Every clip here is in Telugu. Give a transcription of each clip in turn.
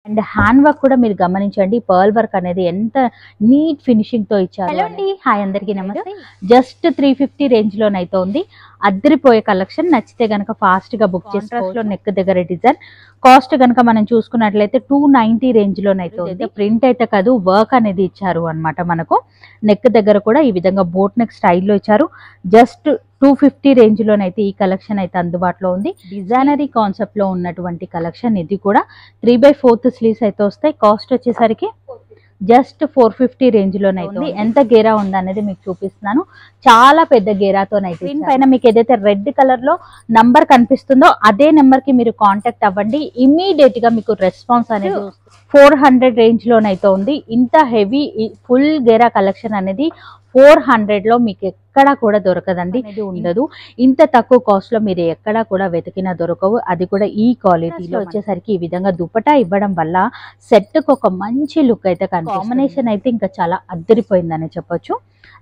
అండ్ హ్యాండ్ వర్క్ కూడా మీరు గమనించండి, పర్ల్ వర్క్ అనేది ఎంత నీట్ ఫినిషింగ్ తో ఇచ్చారు. హలో అండి, హాయ్ అందరికీ నమస్తే. జస్ట్ 350 రేంజ్ లోనైతే ఉంది. అద్దరిపోయే కలెక్షన్. నచ్చితే గనక ఫాస్ట్ గా బుక్ చేసుకోవచ్చు. నెక్ దగ్గర డిజైన్ కాస్ట్ గనక మనం చూసుకున్నట్లయితే 290 రేంజ్ లోనైతే ఉంది. ప్రింట్ అయితే కాదు, వర్క్ అనేది ఇచ్చారు అన్నమాట. మనకు నెక్ దగ్గర కూడా ఈ విధంగా బోట్ నెక్ స్టైల్లో ఇచ్చారు. జస్ట్ 250 రేంజ్ లోనైతే ఈ కలెక్షన్ అయితే అందుబాటులో ఉంది. డిజైనరీ కాన్సెప్ట్ లో ఉన్నటువంటి కలెక్షన్ ఇది కూడా. 3/4 స్లీవ్స్ అయితే వస్తాయి. కాస్ట్ వచ్చేసరికి జస్ట్ 450 రేంజ్ లోనైతే ఉంది. ఎంత గేరా ఉంది అనేది మీకు చూపిస్తున్నాను. చాలా పెద్ద గేరాతోనైతే స్క్రీన్ పైన మీకు ఏదైతే రెడ్ కలర్ లో నంబర్ కనిపిస్తుందో అదే నెంబర్ కి మీరు కాంటాక్ట్ అవ్వండి. ఇమీడియట్ గా మీకు రెస్పాన్స్ అనేది 400 రేంజ్ లోనైతే ఉంది. ఇంత హెవీ ఫుల్ గేరా కలెక్షన్ అనేది 400 లో మీకు ఎక్కడా కూడా దొరకదండి, ఉండదు. ఇంత తక్కువ కాస్ట్ లో మీరు ఎక్కడా కూడా వెతికినా దొరకవు. అది కూడా ఈ క్వాలిటీలో వచ్చేసరికి ఈ విధంగా దుపట్టా ఇవ్వడం వల్ల సెట్ కు ఒక మంచి లుక్ అయితే కాంబినేషన్ అయితే ఇంకా చాలా అద్దరిపోయిందని చెప్పొచ్చు.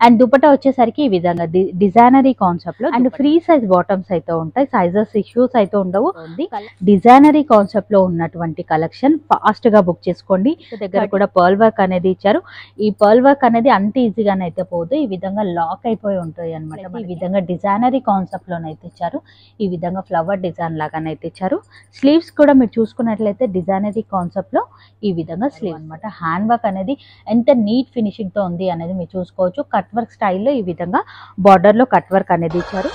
అండ్ దుపట్టా వచ్చేసరికి ఈ విధంగా డిజైనరీ కాన్సెప్ట్ లో అండ్ ఫ్రీ సైజ్ బాటమ్స్ అయితే ఉంటాయి. సైజెస్ ఇష్యూస్ అయితే ఉండవు. డిజైనరీ కాన్సెప్ట్ లో ఉన్నటువంటి కలెక్షన్ ఫాస్ట్ గా బుక్ చేసుకోండి. దగ్గర కూడా పర్ల్ వర్క్ అనేది ఇచ్చారు. ఈ పర్ల్ వర్క్ అనేది అంత ఈజీగానైతే పోదు. ఈ విధంగా లాక్ అయిపోయి ఉంటాయి అనమాట. ఈ విధంగా డిజైనరీ కాన్సెప్ట్ లోనైతే ఇచ్చారు. ఈ విధంగా ఫ్లవర్ డిజైన్ లాగానైతే ఇచ్చారు. స్లీవ్స్ కూడా మీరు చూసుకున్నట్లయితే డిజైనరీ కాన్సెప్ట్ లో ఈ విధంగా స్లీవ్ అనమాట. హ్యాండ్ వర్క్ అనేది ఎంత నీట్ ఫినిషింగ్ తో ఉంది అనేది మీరు చూసుకోవచ్చు. కట్ వర్క్ స్టైల్లో ఈ విధంగా బార్డర్ లో కట్ వర్క్ అనేది ఇచ్చారు.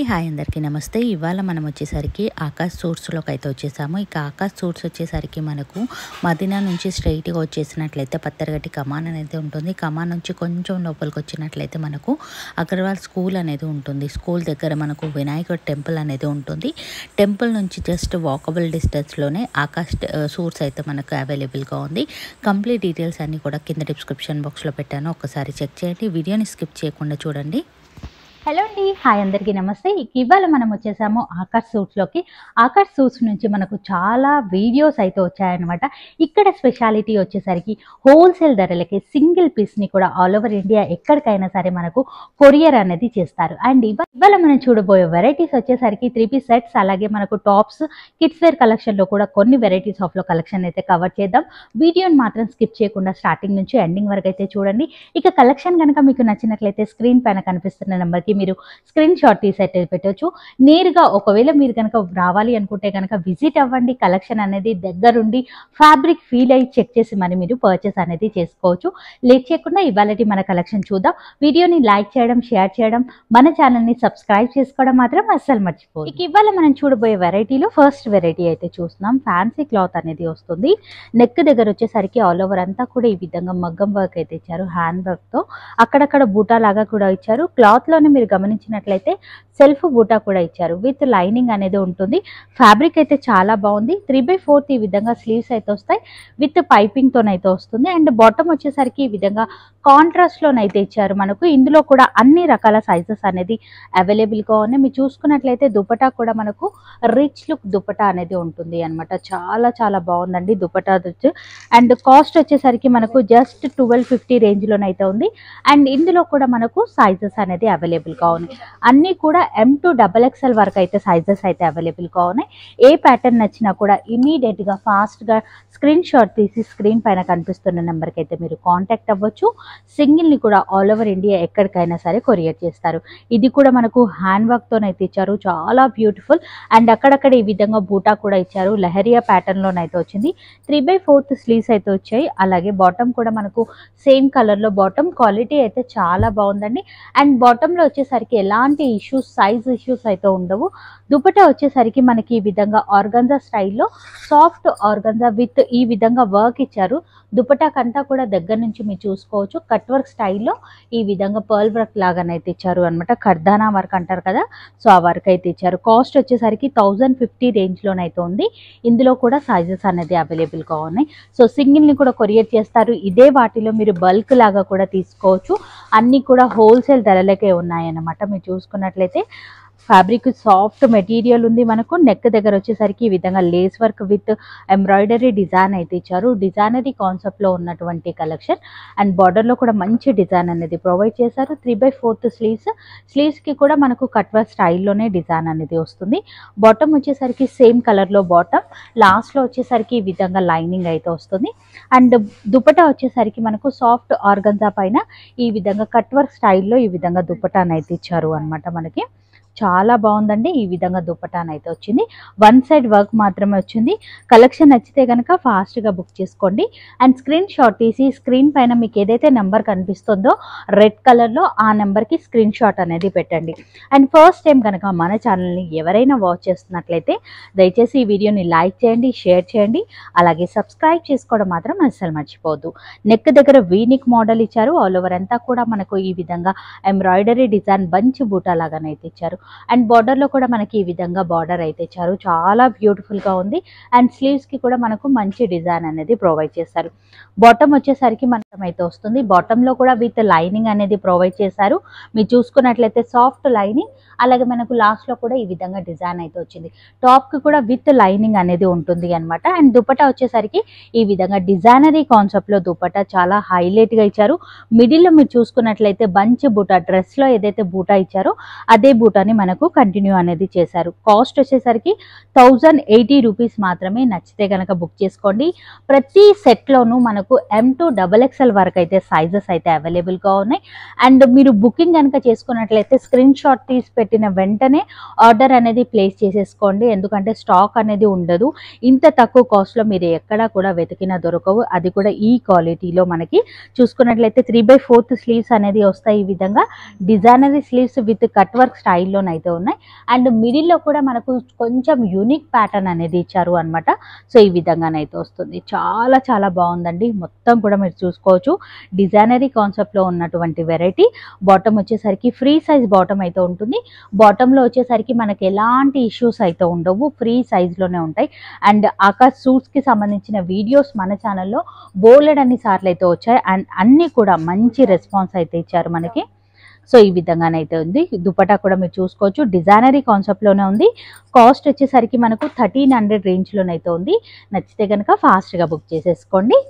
హాయ్ అందరికీ నమస్తే. ఇవాళ మనం వచ్చేసరికి ఆకాష్ సూట్స్లోకి అయితే వచ్చేసాము. ఇక ఆకాష్ సూట్స్ వచ్చేసరికి మనకు మదీనా నుంచి స్ట్రైట్గా వచ్చేసినట్లయితే పత్తరగట్టి కమాన్ అనేది ఉంటుంది. కమాన్ నుంచి కొంచెం లోపలికి వచ్చినట్లయితే మనకు అగర్వాల్ స్కూల్ అనేది ఉంటుంది. స్కూల్ దగ్గర మనకు వినాయకుడు టెంపుల్ అనేది ఉంటుంది. టెంపుల్ నుంచి జస్ట్ వాకబుల్ డిస్టెన్స్లోనే ఆకాష్ సూట్స్ అయితే మనకు అవైలబుల్గా ఉంది. కంప్లీట్ డీటెయిల్స్ అన్నీ కూడా కింద డిస్క్రిప్షన్ బాక్స్లో పెట్టాను, ఒకసారి చెక్ చేయండి. వీడియోని స్కిప్ చేయకుండా చూడండి. హలో అండి, హాయ్ అందరికీ నమస్తే. ఇవాళ మనం వచ్చేసాము ఆకాష్ సూట్స్లోకి. ఆకాష్ సూట్స్ నుంచి మనకు చాలా వీడియోస్ అయితే వచ్చాయన్నమాట. ఇక్కడ స్పెషాలిటీ వచ్చేసరికి హోల్సేల్ ధరలకి సింగిల్ పీస్ని కూడా ఆల్ ఓవర్ ఇండియా ఎక్కడికైనా సరే మనకు కొరియర్ అనేది చేస్తారు. అండ్ ఇవాళ మనం చూడబోయే వెరైటీస్ వచ్చేసరికి 3 పీస్ సెట్స్, అలాగే మనకు టాప్స్, కిడ్స్ వేర్ కలెక్షన్లో కూడా కొన్ని వెరైటీస్ ఆఫ్లో కలెక్షన్ అయితే కవర్ చేద్దాం. వీడియోని మాత్రం స్కిప్ చేయకుండా స్టార్టింగ్ నుంచి ఎండింగ్ వరకు అయితే చూడండి. ఇక కలెక్షన్ కనుక మీకు నచ్చినట్లయితే స్క్రీన్ పైన కనిపిస్తున్న నెంబర్కి మీరు స్క్రీన్ షాట్ తీసి అయితే పెట్టవచ్చు. నేరుగా ఒకవేళ మీరు కనుక రావాలి అనుకుంటే కనుక విజిట్ అవ్వండి. కలెక్షన్ అనేది దగ్గరుండి ఫ్యాబ్రిక్ ఫీల్ అయ్యి చెక్ చేసి మరి మీరు పర్చేస్ అనేది చేసుకోవచ్చు. లేట్ చేయకుండా ఇవాళ మన కలెక్షన్ చూద్దాం. వీడియోని లైక్ చేయడం, షేర్ చేయడం, మన ఛానల్ని సబ్స్క్రైబ్ చేసుకోవడం మాత్రం అస్సలు మర్చిపోదు. ఇక ఇవాళ మనం చూడబోయే వెరైటీలో ఫస్ట్ వెరైటీ అయితే చూస్తున్నాం. ఫ్యాన్సీ క్లాత్ అనేది వస్తుంది. నెక్ దగ్గర వచ్చేసరికి ఆల్ ఓవర్ అంతా కూడా ఈ విధంగా మగ్గం వర్క్ అయితే ఇచ్చారు. హ్యాండ్ వర్క్తో అక్కడక్కడ బూటా లాగా కూడా ఇచ్చారు. క్లాత్లోనే మీరు గమనించినట్లయితే సెల్ఫ్ బూటా కూడా ఇచ్చారు. విత్ లైనింగ్ అనేది ఉంటుంది. ఫ్యాబ్రిక్ అయితే చాలా బాగుంది. 3/4 ఈ విధంగా స్లీవ్స్ అయితే వస్తాయి. విత్ పైపింగ్తోనైతే వస్తుంది. అండ్ బాటమ్ వచ్చేసరికి ఈ విధంగా కాంట్రాస్ట్లోనైతే ఇచ్చారు. మనకు ఇందులో కూడా అన్ని రకాల సైజెస్ అనేది అవైలబుల్గా ఉన్నాయి. మీరు చూసుకున్నట్లయితే దుపట్టా కూడా మనకు రిచ్ లుక్ దుపట్టా అనేది ఉంటుంది అనమాట. చాలా చాలా బాగుందండి దుపట్టా. అండ్ కాస్ట్ వచ్చేసరికి మనకు జస్ట్ 1250 రేంజ్లోనైతే ఉంది. అండ్ ఇందులో కూడా మనకు సైజెస్ అనేది అవైలబుల్గా ఉన్నాయి. అన్నీ కూడా M to XXL వరకు అయితే సైజెస్ అయితే అవైలబుల్గా ఉన్నాయి. ఏ ప్యాటర్న్ నచ్చినా కూడా ఇమీడియట్గా ఫాస్ట్గా స్క్రీన్ షాట్ తీసి స్క్రీన్ పైన కనిపిస్తున్న నెంబర్కి అయితే మీరు కాంటాక్ట్ అవ్వచ్చు. సింగిల్ని కూడా ఆల్ ఓవర్ ఇండియా ఎక్కడికైనా సరే కొరియర్ చేస్తారు. ఇది కూడా మనకు హ్యాండ్ వర్క్తోనైతే ఇచ్చారు. చాలా బ్యూటిఫుల్. అండ్ అక్కడక్కడ ఈ విధంగా బూటా కూడా ఇచ్చారు. లహరియా ప్యాటర్న్లోనైతే వచ్చింది. 3/4 స్లీవ్స్ అయితే వచ్చాయి. అలాగే బాటమ్ కూడా మనకు సేమ్ కలర్లో బాటమ్. క్వాలిటీ అయితే చాలా బాగుందండి. అండ్ బాటంలో వచ్చేసరికి ఎలాంటి ఇష్యూస్, సైజ్ ఇష్యూస్ అయితే ఉండవు. దుపట్టా వచ్చేసరికి మనకి ఈ విధంగా ఆర్గంజా స్టైల్లో సాఫ్ట్ ఆర్గంజా విత్ ఈ విధంగా వర్క్ ఇచ్చారు. దుపట్టా కంతా కూడా దగ్గర నుంచి మీరు చూసుకోవచ్చు. కట్ వర్క్ స్టైల్లో ఈ విధంగా పర్ల్ వర్క్ లాగానైతే ఇచ్చారు అనమాట. కర్దానా వర్క్ అంటారు కదా, సో ఆ వర్క్ అయితే ఇచ్చారు. కాస్ట్ వచ్చేసరికి 1050 రేంజ్లోనైతే ఉంది. ఇందులో కూడా సైజెస్ అనేది అవైలబుల్గా ఉన్నాయి. సో సింగిల్ని కూడా కొరియర్ చేస్తారు. ఇదే వాటిలో మీరు బల్క్ లాగా కూడా తీసుకోవచ్చు. అన్నీ కూడా హోల్సేల్ ధరలకే ఉన్నాయన్నమాట. మీరు చూసుకున్నట్లయితే ఫ్యాబ్రిక్ సాఫ్ట్ మెటీరియల్ ఉంది. మనకు నెక్ దగ్గర వచ్చేసరికి ఈ విధంగా lace work with embroidery design అయితే ఇచ్చారు. డిజైనరీ కాన్సెప్ట్లో ఉన్నటువంటి కలెక్షన్. అండ్ బార్డర్లో కూడా మంచి డిజైన్ అనేది ప్రొవైడ్ చేశారు. 3/4 స్లీవ్స్కి కూడా మనకు కట్ వర్క్ స్టైల్లోనే డిజైన్ అనేది వస్తుంది. బాటమ్ వచ్చేసరికి సేమ్ కలర్లో బాటమ్, లాస్ట్లో వచ్చేసరికి ఈ విధంగా లైనింగ్ అయితే వస్తుంది. అండ్ దుపట్టా వచ్చేసరికి మనకు సాఫ్ట్ ఆర్గంజా పైన ఈ విధంగా కట్ వర్క్ స్టైల్లో ఈ విధంగా దుపట్టాను అయితే ఇచ్చారు అనమాట. మనకి చాలా బాగుందండి. ఈ విధంగా దుపట్టాను అయితే వచ్చింది. వన్ సైడ్ వర్క్ మాత్రమే వచ్చింది. కలెక్షన్ నచ్చితే కనుక ఫాస్ట్గా బుక్ చేసుకోండి. అండ్ స్క్రీన్ షాట్ తీసి స్క్రీన్ పైన మీకు ఏదైతే నెంబర్ కనిపిస్తుందో రెడ్ కలర్లో ఆ నెంబర్కి స్క్రీన్ షాట్ అనేది పెట్టండి. అండ్ ఫస్ట్ టైం కనుక మన ఛానల్ని ఎవరైనా వాచ్ చేస్తున్నట్లయితే దయచేసి ఈ వీడియోని లైక్ చేయండి, షేర్ చేయండి, అలాగే సబ్స్క్రైబ్ చేసుకోవడం మాత్రం అస్సలు మర్చిపోవద్దు. నెక్ దగ్గర వీనిక్ మోడల్ ఇచ్చారు. ఆల్ ఓవర్ అంతా కూడా మనకు ఈ విధంగా ఎంబ్రాయిడరీ డిజైన్ బంచ్ బూటా లాగానైతే ఇచ్చారు. అండ్ బార్డర్లో కూడా మనకి ఈ విధంగా బార్డర్ అయితే ఇచ్చారు. చాలా బ్యూటిఫుల్గా ఉంది. అండ్ స్లీవ్స్కి కూడా మనకు మంచి డిజైన్ అనేది ప్రొవైడ్ చేశారు. బాటమ్ వచ్చేసరికి మనకు అయితే వస్తుంది. బాటంలో కూడా విత్ లైనింగ్ అనేది ప్రొవైడ్ చేశారు. మీరు చూసుకున్నట్లయితే సాఫ్ట్ లైనింగ్, అలాగే మనకు లాస్ట్లో కూడా ఈ విధంగా డిజైన్ అయితే వచ్చింది. టాప్కి కూడా విత్ లైనింగ్ అనేది ఉంటుంది అనమాట. అండ్ దుపట్టా వచ్చేసరికి ఈ విధంగా డిజైనరీ కాన్సెప్ట్లో దుపట్టా చాలా హైలైట్గా ఇచ్చారు. మిడిల్లో మీరు చూసుకున్నట్లయితే బంచ్ బూటా, డ్రెస్లో ఏదైతే బూటా ఇచ్చారో అదే బూటాని మనకు కంటిన్యూ అనేది చేశారు. కాస్ట్ వచ్చేసరికి 1080 రూపీస్ మాత్రమే. నచ్చితే కనుక బుక్ చేసుకోండి. ప్రతి సెట్లోనూ మనకు M2 XXL వరకు అయితే సైజెస్ అయితే అవైలబుల్గా ఉన్నాయి. అండ్ మీరు బుకింగ్ కనుక చేసుకున్నట్లయితే స్క్రీన్ షాట్ తీసి పెట్టిన వెంటనే ఆర్డర్ అనేది ప్లేస్ చేసేసుకోండి. ఎందుకంటే స్టాక్ అనేది ఉండదు. ఇంత తక్కువ కాస్ట్లో మీరు ఎక్కడా కూడా వెతికినా దొరకవు. అది కూడా ఈ క్వాలిటీలో మనకి చూసుకున్నట్లయితే 3/4 స్లీవ్స్ అనేది వస్తాయి. ఈ విధంగా డిజైనరీ స్లీవ్స్ విత్ కట్ వర్క్ స్టైల్లోనైతే ఉన్నాయి. అండ్ మిడిల్లో కూడా మనకు కొంచెం యూనిక్ ప్యాటర్న్ అనేది ఇచ్చారు అనమాట. సో ఈ విధంగానైతే వస్తుంది. చాలా చాలా బాగుందండి. మొత్తం కూడా మీరు చూసుకోవచ్చు డిజైనరీ కాన్సెప్ట్లో ఉన్నటువంటి వెరైటీ. బాటమ్ వచ్చేసరికి ఫ్రీ సైజ్ బాటమ్ అయితే ఉంటుంది. బాటంలో వచ్చేసరికి మనకి ఎలాంటి ఇష్యూస్ అయితే ఉండవు, ఫ్రీ సైజ్లోనే ఉంటాయి. అండ్ ఆకాష్ సూట్స్కి సంబంధించిన వీడియోస్ మన ఛానల్లో బోలెడ్ అన్ని సార్లు అయితే వచ్చాయి. అండ్ అన్నీ కూడా మంచి రెస్పాన్స్ అయితే ఇచ్చారు మనకి. సో ఈ విధంగానైతే ఉంది. దుపట్టా కూడా మీరు చూసుకోవచ్చు డిజైనరీ కాన్సెప్ట్లోనే ఉంది. కాస్ట్ వచ్చేసరికి మనకు 1300 రేంజ్లోనైతే ఉంది. నచ్చితే కనుక ఫాస్ట్గా బుక్ చేసేసుకోండి.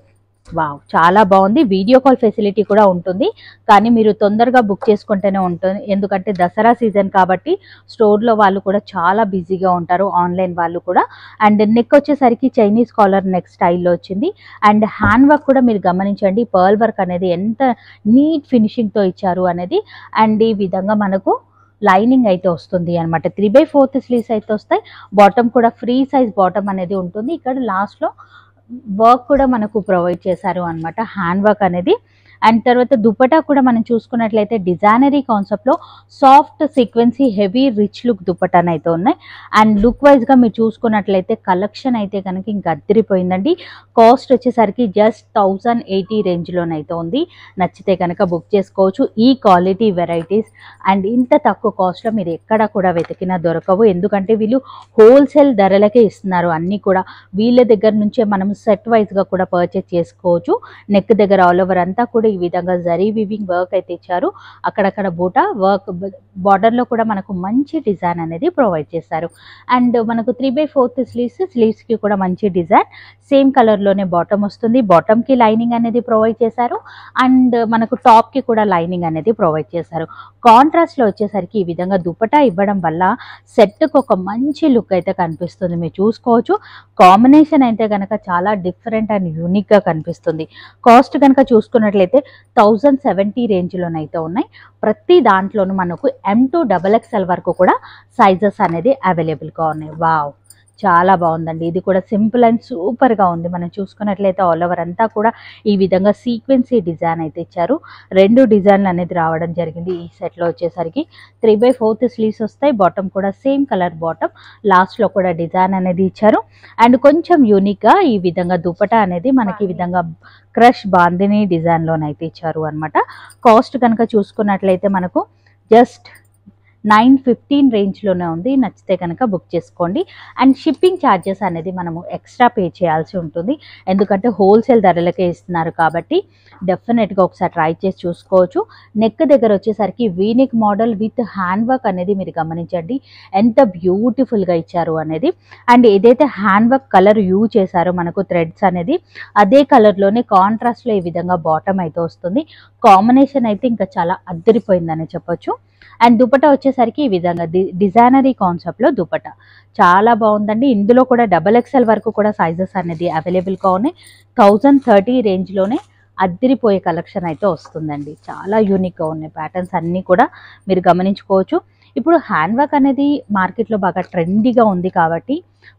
వావ్, చాలా బాగుంది. వీడియో కాల్ ఫెసిలిటీ కూడా ఉంటుంది, కానీ మీరు తొందరగా బుక్ చేసుకుంటేనే ఉంటుంది. ఎందుకంటే దసరా సీజన్ కాబట్టి స్టోర్లో వాళ్ళు కూడా చాలా బిజీగా ఉంటారు, ఆన్లైన్ వాళ్ళు కూడా. అండ్ నెక్ వచ్చేసరికి చైనీస్ కాలర్ నెక్ స్టైల్లో వచ్చింది. అండ్ హ్యాండ్ వర్క్ కూడా మీరు గమనించండి, పర్ల్ వర్క్ అనేది ఎంత నీట్ ఫినిషింగ్తో ఇచ్చారు అనేది. అండ్ ఈ విధంగా మనకు లైనింగ్ అయితే వస్తుంది అనమాట. 3/4 స్లీవ్స్ అయితే వస్తాయి. బాటమ్ కూడా ఫ్రీ సైజ్ బాటమ్ అనేది ఉంటుంది. ఇక్కడ లాస్ట్లో వర్క్ కూడా మనకు ప్రొవైడ్ చేశారు అనమాట, హ్యాండ్ వర్క్ అనేది. అండ్ తర్వాత దుపట్టా కూడా మనం చూసుకున్నట్లయితే డిజైనరీ కాన్సెప్ట్లో సాఫ్ట్ సీక్వెన్సీ హెవీ రిచ్ లుక్ దుపట్టాను అయితే ఉన్నాయి. అండ్ లుక్ వైజ్గా మీరు చూసుకున్నట్లయితే కలెక్షన్ అయితే కనుక ఇంకా అద్దరిపోయిందండి. కాస్ట్ వచ్చేసరికి జస్ట్ 1080 రేంజ్లోనైతే ఉంది. నచ్చితే కనుక బుక్ చేసుకోవచ్చు. ఈ క్వాలిటీ వెరైటీస్ అండ్ ఇంత తక్కువ కాస్ట్లో మీరు ఎక్కడ కూడా వెతికినా దొరకవు. ఎందుకంటే వీళ్ళు హోల్సేల్ ధరలకే ఇస్తున్నారు అన్నీ కూడా. వీళ్ళ దగ్గర నుంచే మనం సెట్ వైజ్గా కూడా పర్చేస్ చేసుకోవచ్చు. నెక్ దగ్గర ఆల్ ఓవర్ అంతా కూడా ఈ విధంగా జరీ వివింగ్ వర్క్ అయితే ఇచ్చారు. అక్కడక్కడ బూటా వర్క్, బార్డర్లో కూడా మనకు మంచి డిజైన్ అనేది ప్రొవైడ్ చేశారు. అండ్ మనకు 3/4 స్లీవ్స్కి కూడా మంచి డిజైన్, సేమ్ కలర్లోనే బాటమ్ వస్తుంది. బాటమ్కి లైనింగ్ అనేది ప్రొవైడ్ చేశారు. అండ్ మనకు టాప్కి కూడా లైనింగ్ అనేది ప్రొవైడ్ చేశారు. కాంట్రాస్ట్లో వచ్చేసరికి ఈ విధంగా దుపట్టా ఇవ్వడం వల్ల సెట్కి ఒక మంచి లుక్ అయితే కనిపిస్తుంది. మీరు చూసుకోవచ్చు. కాంబినేషన్ అయితే కనుక చాలా డిఫరెంట్ అండ్ యూనిక్గా కనిపిస్తుంది. కాస్ట్ కనుక చూసుకున్నట్లయితే 1070 రేంజ్లోనైతే ఉన్నాయి. ప్రతి దాంట్లోనూ మనకు M2 XXL వరకు కూడా సైజెస్ అనేది అవైలబుల్గా ఉన్నాయి. వావ్, చాలా బాగుందండి. ఇది కూడా సింపుల్ అండ్ సూపర్గా ఉంది. మనం చూసుకున్నట్లయితే ఆల్ ఓవర్ అంతా కూడా ఈ విధంగా సీక్వెన్సీ డిజైన్ అయితే ఇచ్చారు. 2 డిజైన్లు అనేది రావడం జరిగింది. ఈ సెట్లో వచ్చేసరికి 3/4 స్లీవ్స్ వస్తాయి. బాటమ్ కూడా సేమ్ కలర్ బాటమ్, లాస్ట్లో కూడా డిజైన్ అనేది ఇచ్చారు. అండ్ కొంచెం యూనిక్గా ఈ విధంగా దుపట్టా అనేది మనకి ఈ విధంగా క్రష్ బాందిని డిజైన్లోనైతే ఇచ్చారు అనమాట. కాస్ట్ కనుక చూసుకున్నట్లయితే మనకు జస్ట్ 915 రేంజ్లోనే ఉంది. నచ్చితే కనుక బుక్ చేసుకోండి. అండ్ షిప్పింగ్ ఛార్జెస్ అనేది మనము ఎక్స్ట్రా పే చేయాల్సి ఉంటుంది, ఎందుకంటే హోల్సేల్ ధరలకే ఇస్తున్నారు కాబట్టి డెఫినెట్గా ఒకసారి ట్రై చేసి చూసుకోవచ్చు. నెక్ దగ్గర వచ్చేసరికి V-neck model with hand work అనేది మీరు గమనించండి ఎంత బ్యూటిఫుల్గా ఇచ్చారు అనేది. అండ్ ఏదైతే హ్యాండ్ వర్క్ కలర్ యూజ్ చేశారో మనకు థ్రెడ్స్ అనేది అదే కలర్లోనే కాంట్రాస్ట్లో ఈ విధంగా బాటమ్ అయితే వస్తుంది. కాంబినేషన్ అయితే ఇంకా చాలా అద్దరిపోయిందని చెప్పొచ్చు. అండ్ దుపట్టా వచ్చేసరికి ఈ విధంగా డిజైనరీ కాన్సెప్ట్లో దుపట్టా చాలా బాగుందండి. ఇందులో కూడా XXL వరకు కూడా సైజెస్ అనేది అవైలబుల్గా ఉన్నాయి. 1030 రేంజ్లోనే అద్దరిపోయే కలెక్షన్ అయితే వస్తుందండి. చాలా యూనిక్గా ఉన్నాయి ప్యాటర్న్స్ అన్నీ కూడా మీరు గమనించుకోవచ్చు. ఇప్పుడు హ్యాండ్ వర్క్ అనేది మార్కెట్లో బాగా ట్రెండీగా ఉంది కాబట్టి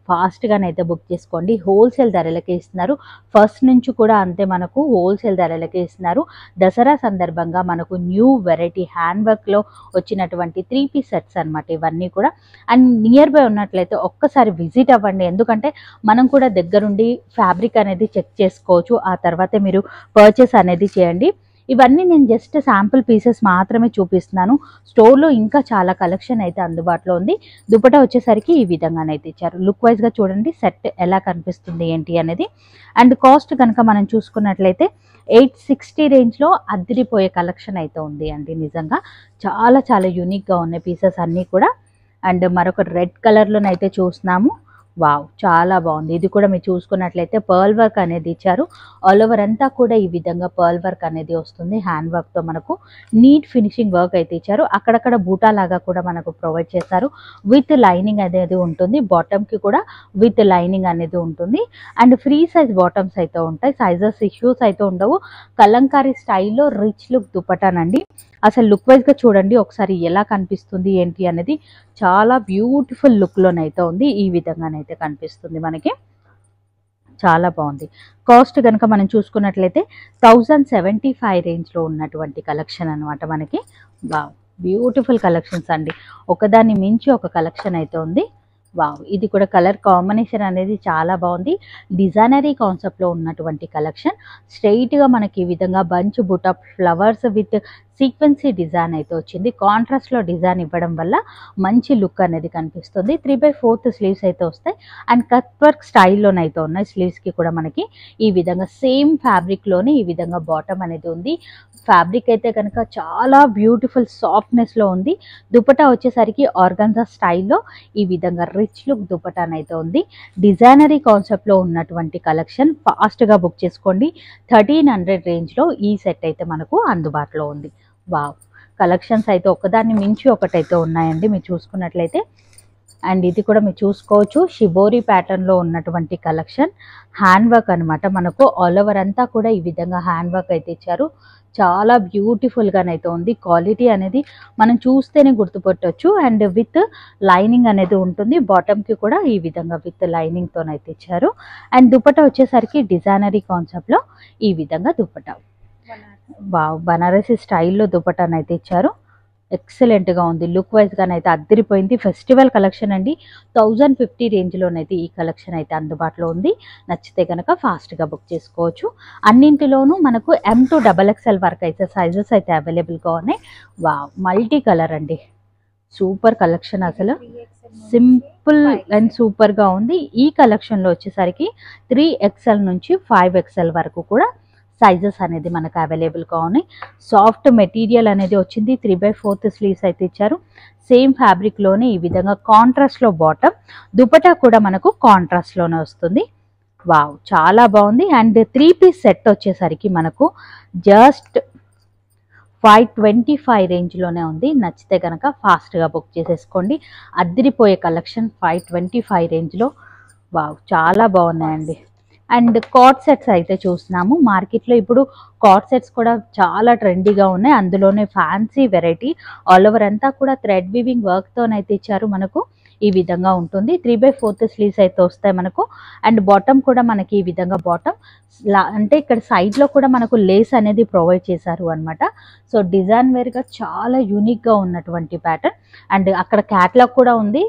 ఫాస్ట్గానైతే బుక్ చేసుకోండి. హోల్సేల్ ధరలకే ఇస్తున్నారు. ఫస్ట్ నుంచి కూడా అంతే, మనకు హోల్సేల్ ధరలకే ఇస్తున్నారు. దసరా సందర్భంగా మనకు న్యూ వెరైటీ హ్యాండ్ వర్క్లో వచ్చినటువంటి 3 పీస్ సెట్స్ అనమాట ఇవన్నీ కూడా. అండ్ నియర్ బై ఉన్నట్లయితే ఒక్కసారి విజిట్ అవ్వండి, ఎందుకంటే మనం కూడా దగ్గరుండి ఫ్యాబ్రిక్ అనేది చెక్ చేసుకోవచ్చు. ఆ తర్వాతే మీరు పర్చేస్ అనేది చేయండి. ఇవన్నీ నేను జస్ట్ శాంపుల్ పీసెస్ మాత్రమే చూపిస్తున్నాను. స్టోర్లో ఇంకా చాలా కలెక్షన్ అయితే అందుబాటులో ఉంది. దుపట్టా వచ్చేసరికి ఈ విధంగానైతే ఇచ్చారు. లుక్ వైజ్గా చూడండి సెట్ ఎలా కనిపిస్తుంది ఏంటి అనేది. అండ్ కాస్ట్ కనుక మనం చూసుకున్నట్లయితే 860 రేంజ్లో అద్దరిపోయే కలెక్షన్ అయితే ఉంది అండి. నిజంగా చాలా చాలా యూనిక్గా ఉన్నాయి పీసెస్ అన్నీ కూడా. అండ్ మరొక రెడ్ కలర్లోనైతే చూస్తున్నాము. వావ్, చాలా బాగుంది. ఇది కూడా మీరు చూసుకున్నట్లయితే పర్ల్ వర్క్ అనేది ఇచ్చారు. ఆల్ ఓవర్ అంతా కూడా ఈ విధంగా పర్ల్ వర్క్ అనేది వస్తుంది. హ్యాండ్ వర్క్తో మనకు నీట్ ఫినిషింగ్ వర్క్ అయితే ఇచ్చారు. అక్కడక్కడ బూటా లాగా కూడా మనకు ప్రొవైడ్ చేశారు. విత్ లైనింగ్ అనేది ఉంటుంది. బాటమ్కి కూడా విత్ లైనింగ్ అనేది ఉంటుంది. అండ్ ఫ్రీ సైజ్ బాటమ్స్ అయితే ఉంటాయి. సైజెస్ ఇష్యూస్ అయితే ఉండవు. కలంకారీ స్టైల్లో రిచ్ లుక్ దుపట్టానండి. అసలు లుక్ వైజ్గా చూడండి ఒకసారి ఎలా కనిపిస్తుంది ఏంటి అనేది. చాలా బ్యూటిఫుల్ లుక్లోనైతే ఉంది. ఈ విధంగానైతే కనిపిస్తుంది మనకి. చాలా బాగుంది. కాస్ట్ కనుక మనం చూసుకున్నట్లయితే 1075 రేంజ్లో ఉన్నటువంటి కలెక్షన్ అనమాట మనకి. వావ్, బ్యూటిఫుల్ కలెక్షన్స్ అండి. ఒకదాన్ని మించి ఒక కలెక్షన్ అయితే ఉంది. వావ్, ఇది కూడా కలర్ కాంబినేషన్ అనేది చాలా బాగుంది. డిజైనరీ కాన్సెప్ట్లో ఉన్నటువంటి కలెక్షన్. స్ట్రైట్గా మనకి ఈ విధంగా బంచ్ బుట్ట ఫ్లవర్స్ విత్ సీక్వెన్సీ డిజైన్ అయితే వచ్చింది. కాంట్రాస్ట్లో డిజైన్ ఇవ్వడం వల్ల మంచి లుక్ అనేది కనిపిస్తుంది. 3/4 స్లీవ్స్ అయితే వస్తాయి. అండ్ కట్ వర్క్ స్టైల్లోనైతే ఉన్నాయి. స్లీవ్స్కి కూడా మనకి ఈ విధంగా సేమ్ ఫ్యాబ్రిక్లోనే ఈ విధంగా బాటమ్ అనేది ఉంది. ఫ్యాబ్రిక్ అయితే కనుక చాలా బ్యూటిఫుల్ సాఫ్ట్నెస్లో ఉంది. దుపట్టా వచ్చేసరికి ఆర్గాన్జా స్టైల్లో ఈ విధంగా రిచ్ లుక్ దుపట్టానైతే ఉంది. డిజైనరీ కాన్సెప్ట్లో ఉన్నటువంటి కలెక్షన్. ఫాస్ట్గా బుక్ చేసుకోండి. 1300 రేంజ్లో ఈ సెట్ అయితే మనకు అందుబాటులో ఉంది. వావ్, కలెక్షన్స్ అయితే ఒకదాన్ని మించి ఒకటైతే ఉన్నాయండి మీరు చూసుకున్నట్లయితే. అండ్ ఇది కూడా మీరు చూసుకోవచ్చు షిబోరి ప్యాటర్న్లో ఉన్నటువంటి కలెక్షన్. హ్యాండ్ వర్క్ అనమాట. మనకు ఆల్ ఓవర్ అంతా కూడా ఈ విధంగా హ్యాండ్ వర్క్ అయితే ఇచ్చారు. చాలా బ్యూటిఫుల్గానైతే ఉంది. క్వాలిటీ అనేది మనం చూస్తేనే గుర్తుపట్టవచ్చు. అండ్ విత్ లైనింగ్ అనేది ఉంటుంది. బాటమ్కి కూడా ఈ విధంగా విత్ లైనింగ్తోనైతే ఇచ్చారు. అండ్ దుపట్టా వచ్చేసరికి డిజైనరీ కాన్సెప్ట్లో ఈ విధంగా దుపట్టా. వావ్, బనారసి స్టైల్లో దుపట్టానైతే ఇచ్చారు. ఎక్సలెంట్గా ఉంది. లుక్ వైజ్గానైతే అద్దరిపోయింది. ఫెస్టివల్ కలెక్షన్ అండి. 1050 రేంజ్లోనైతే ఈ కలెక్షన్ అయితే అందుబాటులో ఉంది. నచ్చితే కనుక ఫాస్ట్గా బుక్ చేసుకోవచ్చు. అన్నింటిలోనూ మనకు M to XXL వరకు అయితే సైజెస్ అయితే అవైలబుల్గా ఉన్నాయి. వావ్, మల్టీ కలర్ అండి. Super collection. అసలు సింపుల్ అండ్ సూపర్గా ఉంది. ఈ కలెక్షన్లో వచ్చేసరికి 3XL నుంచి 5XL వరకు కూడా సైజెస్ అనేది మనకు అవైలబుల్గా ఉన్నాయి. సాఫ్ట్ మెటీరియల్ అనేది వచ్చింది. 3/4 స్లీవ్స్ అయితే ఇచ్చారు. సేమ్ ఫ్యాబ్రిక్లోనే ఈ విధంగా కాంట్రాస్ట్లో బాటమ్. దుపట్టా కూడా మనకు కాంట్రాస్ట్లోనే వస్తుంది. వావ్, చాలా బాగుంది. అండ్ 3 పీస్ సెట్ వచ్చేసరికి మనకు జస్ట్ 525 రేంజ్లోనే ఉంది. నచ్చితే కనుక ఫాస్ట్గా బుక్ చేసేసుకోండి. అద్దరిపోయే కలెక్షన్ 525 రేంజ్లో. వావ్, చాలా బాగున్నాయండి. అండ్ కార్డ్ సెట్స్ అయితే చూస్తున్నాము. మార్కెట్లో ఇప్పుడు కార్డ్ సెట్స్ కూడా చాలా ట్రెండీగా ఉన్నాయి. అందులోనే ఫ్యాన్సీ వెరైటీ. ఆల్ ఓవర్ అంతా కూడా థ్రెడ్ వీవింగ్ వర్క్తోనైతే ఇచ్చారు. మనకు ఈ విధంగా ఉంటుంది. 3/4 స్లీవ్స్ అయితే వస్తాయి మనకు. అండ్ బాటమ్ కూడా మనకి ఈ విధంగా బాటమ్ అంటే ఇక్కడ సైడ్లో కూడా మనకు లేస్ అనేది ప్రొవైడ్ చేశారు అనమాట. సో డిజైన్ వేర్గా చాలా యూనిక్గా ఉన్నటువంటి ప్యాటర్న్. అండ్ అక్కడ క్యాట్లాగ్ కూడా ఉంది.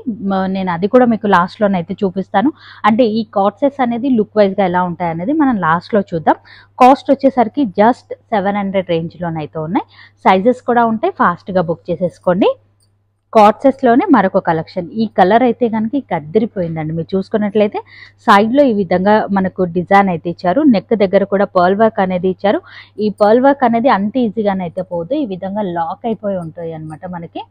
నేను అది కూడా మీకు లాస్ట్లోనైతే చూపిస్తాను. అంటే ఈ కార్డ్ సెట్స్ అనేది లుక్ వైజ్గా ఎలా ఉంటాయి అనేది మనం లాస్ట్లో చూద్దాం. కాస్ట్ వచ్చేసరికి జస్ట్ 700 రేంజ్లోనైతే ఉన్నాయి. సైజెస్ కూడా ఉంటాయి. ఫాస్ట్గా బుక్ చేసేసుకోండి. కార్డ్ లోనే మరొక కలెక్షన్. ఈ కలర్ అయితే కనుక ఇక అద్దరిపోయిందండి. మీరు చూసుకున్నట్లయితే సైడ్లో ఈ విధంగా మనకు డిజైన్ అయితే ఇచ్చారు. నెక్ దగ్గర కూడా పర్ల్ వర్క్ అనేది ఇచ్చారు. ఈ పర్ల్ వర్క్ అనేది అంత ఈజీగానైతే పోదు. ఈ విధంగా లాక్ అయిపోయి ఉంటాయి అన్నమాట. మనకి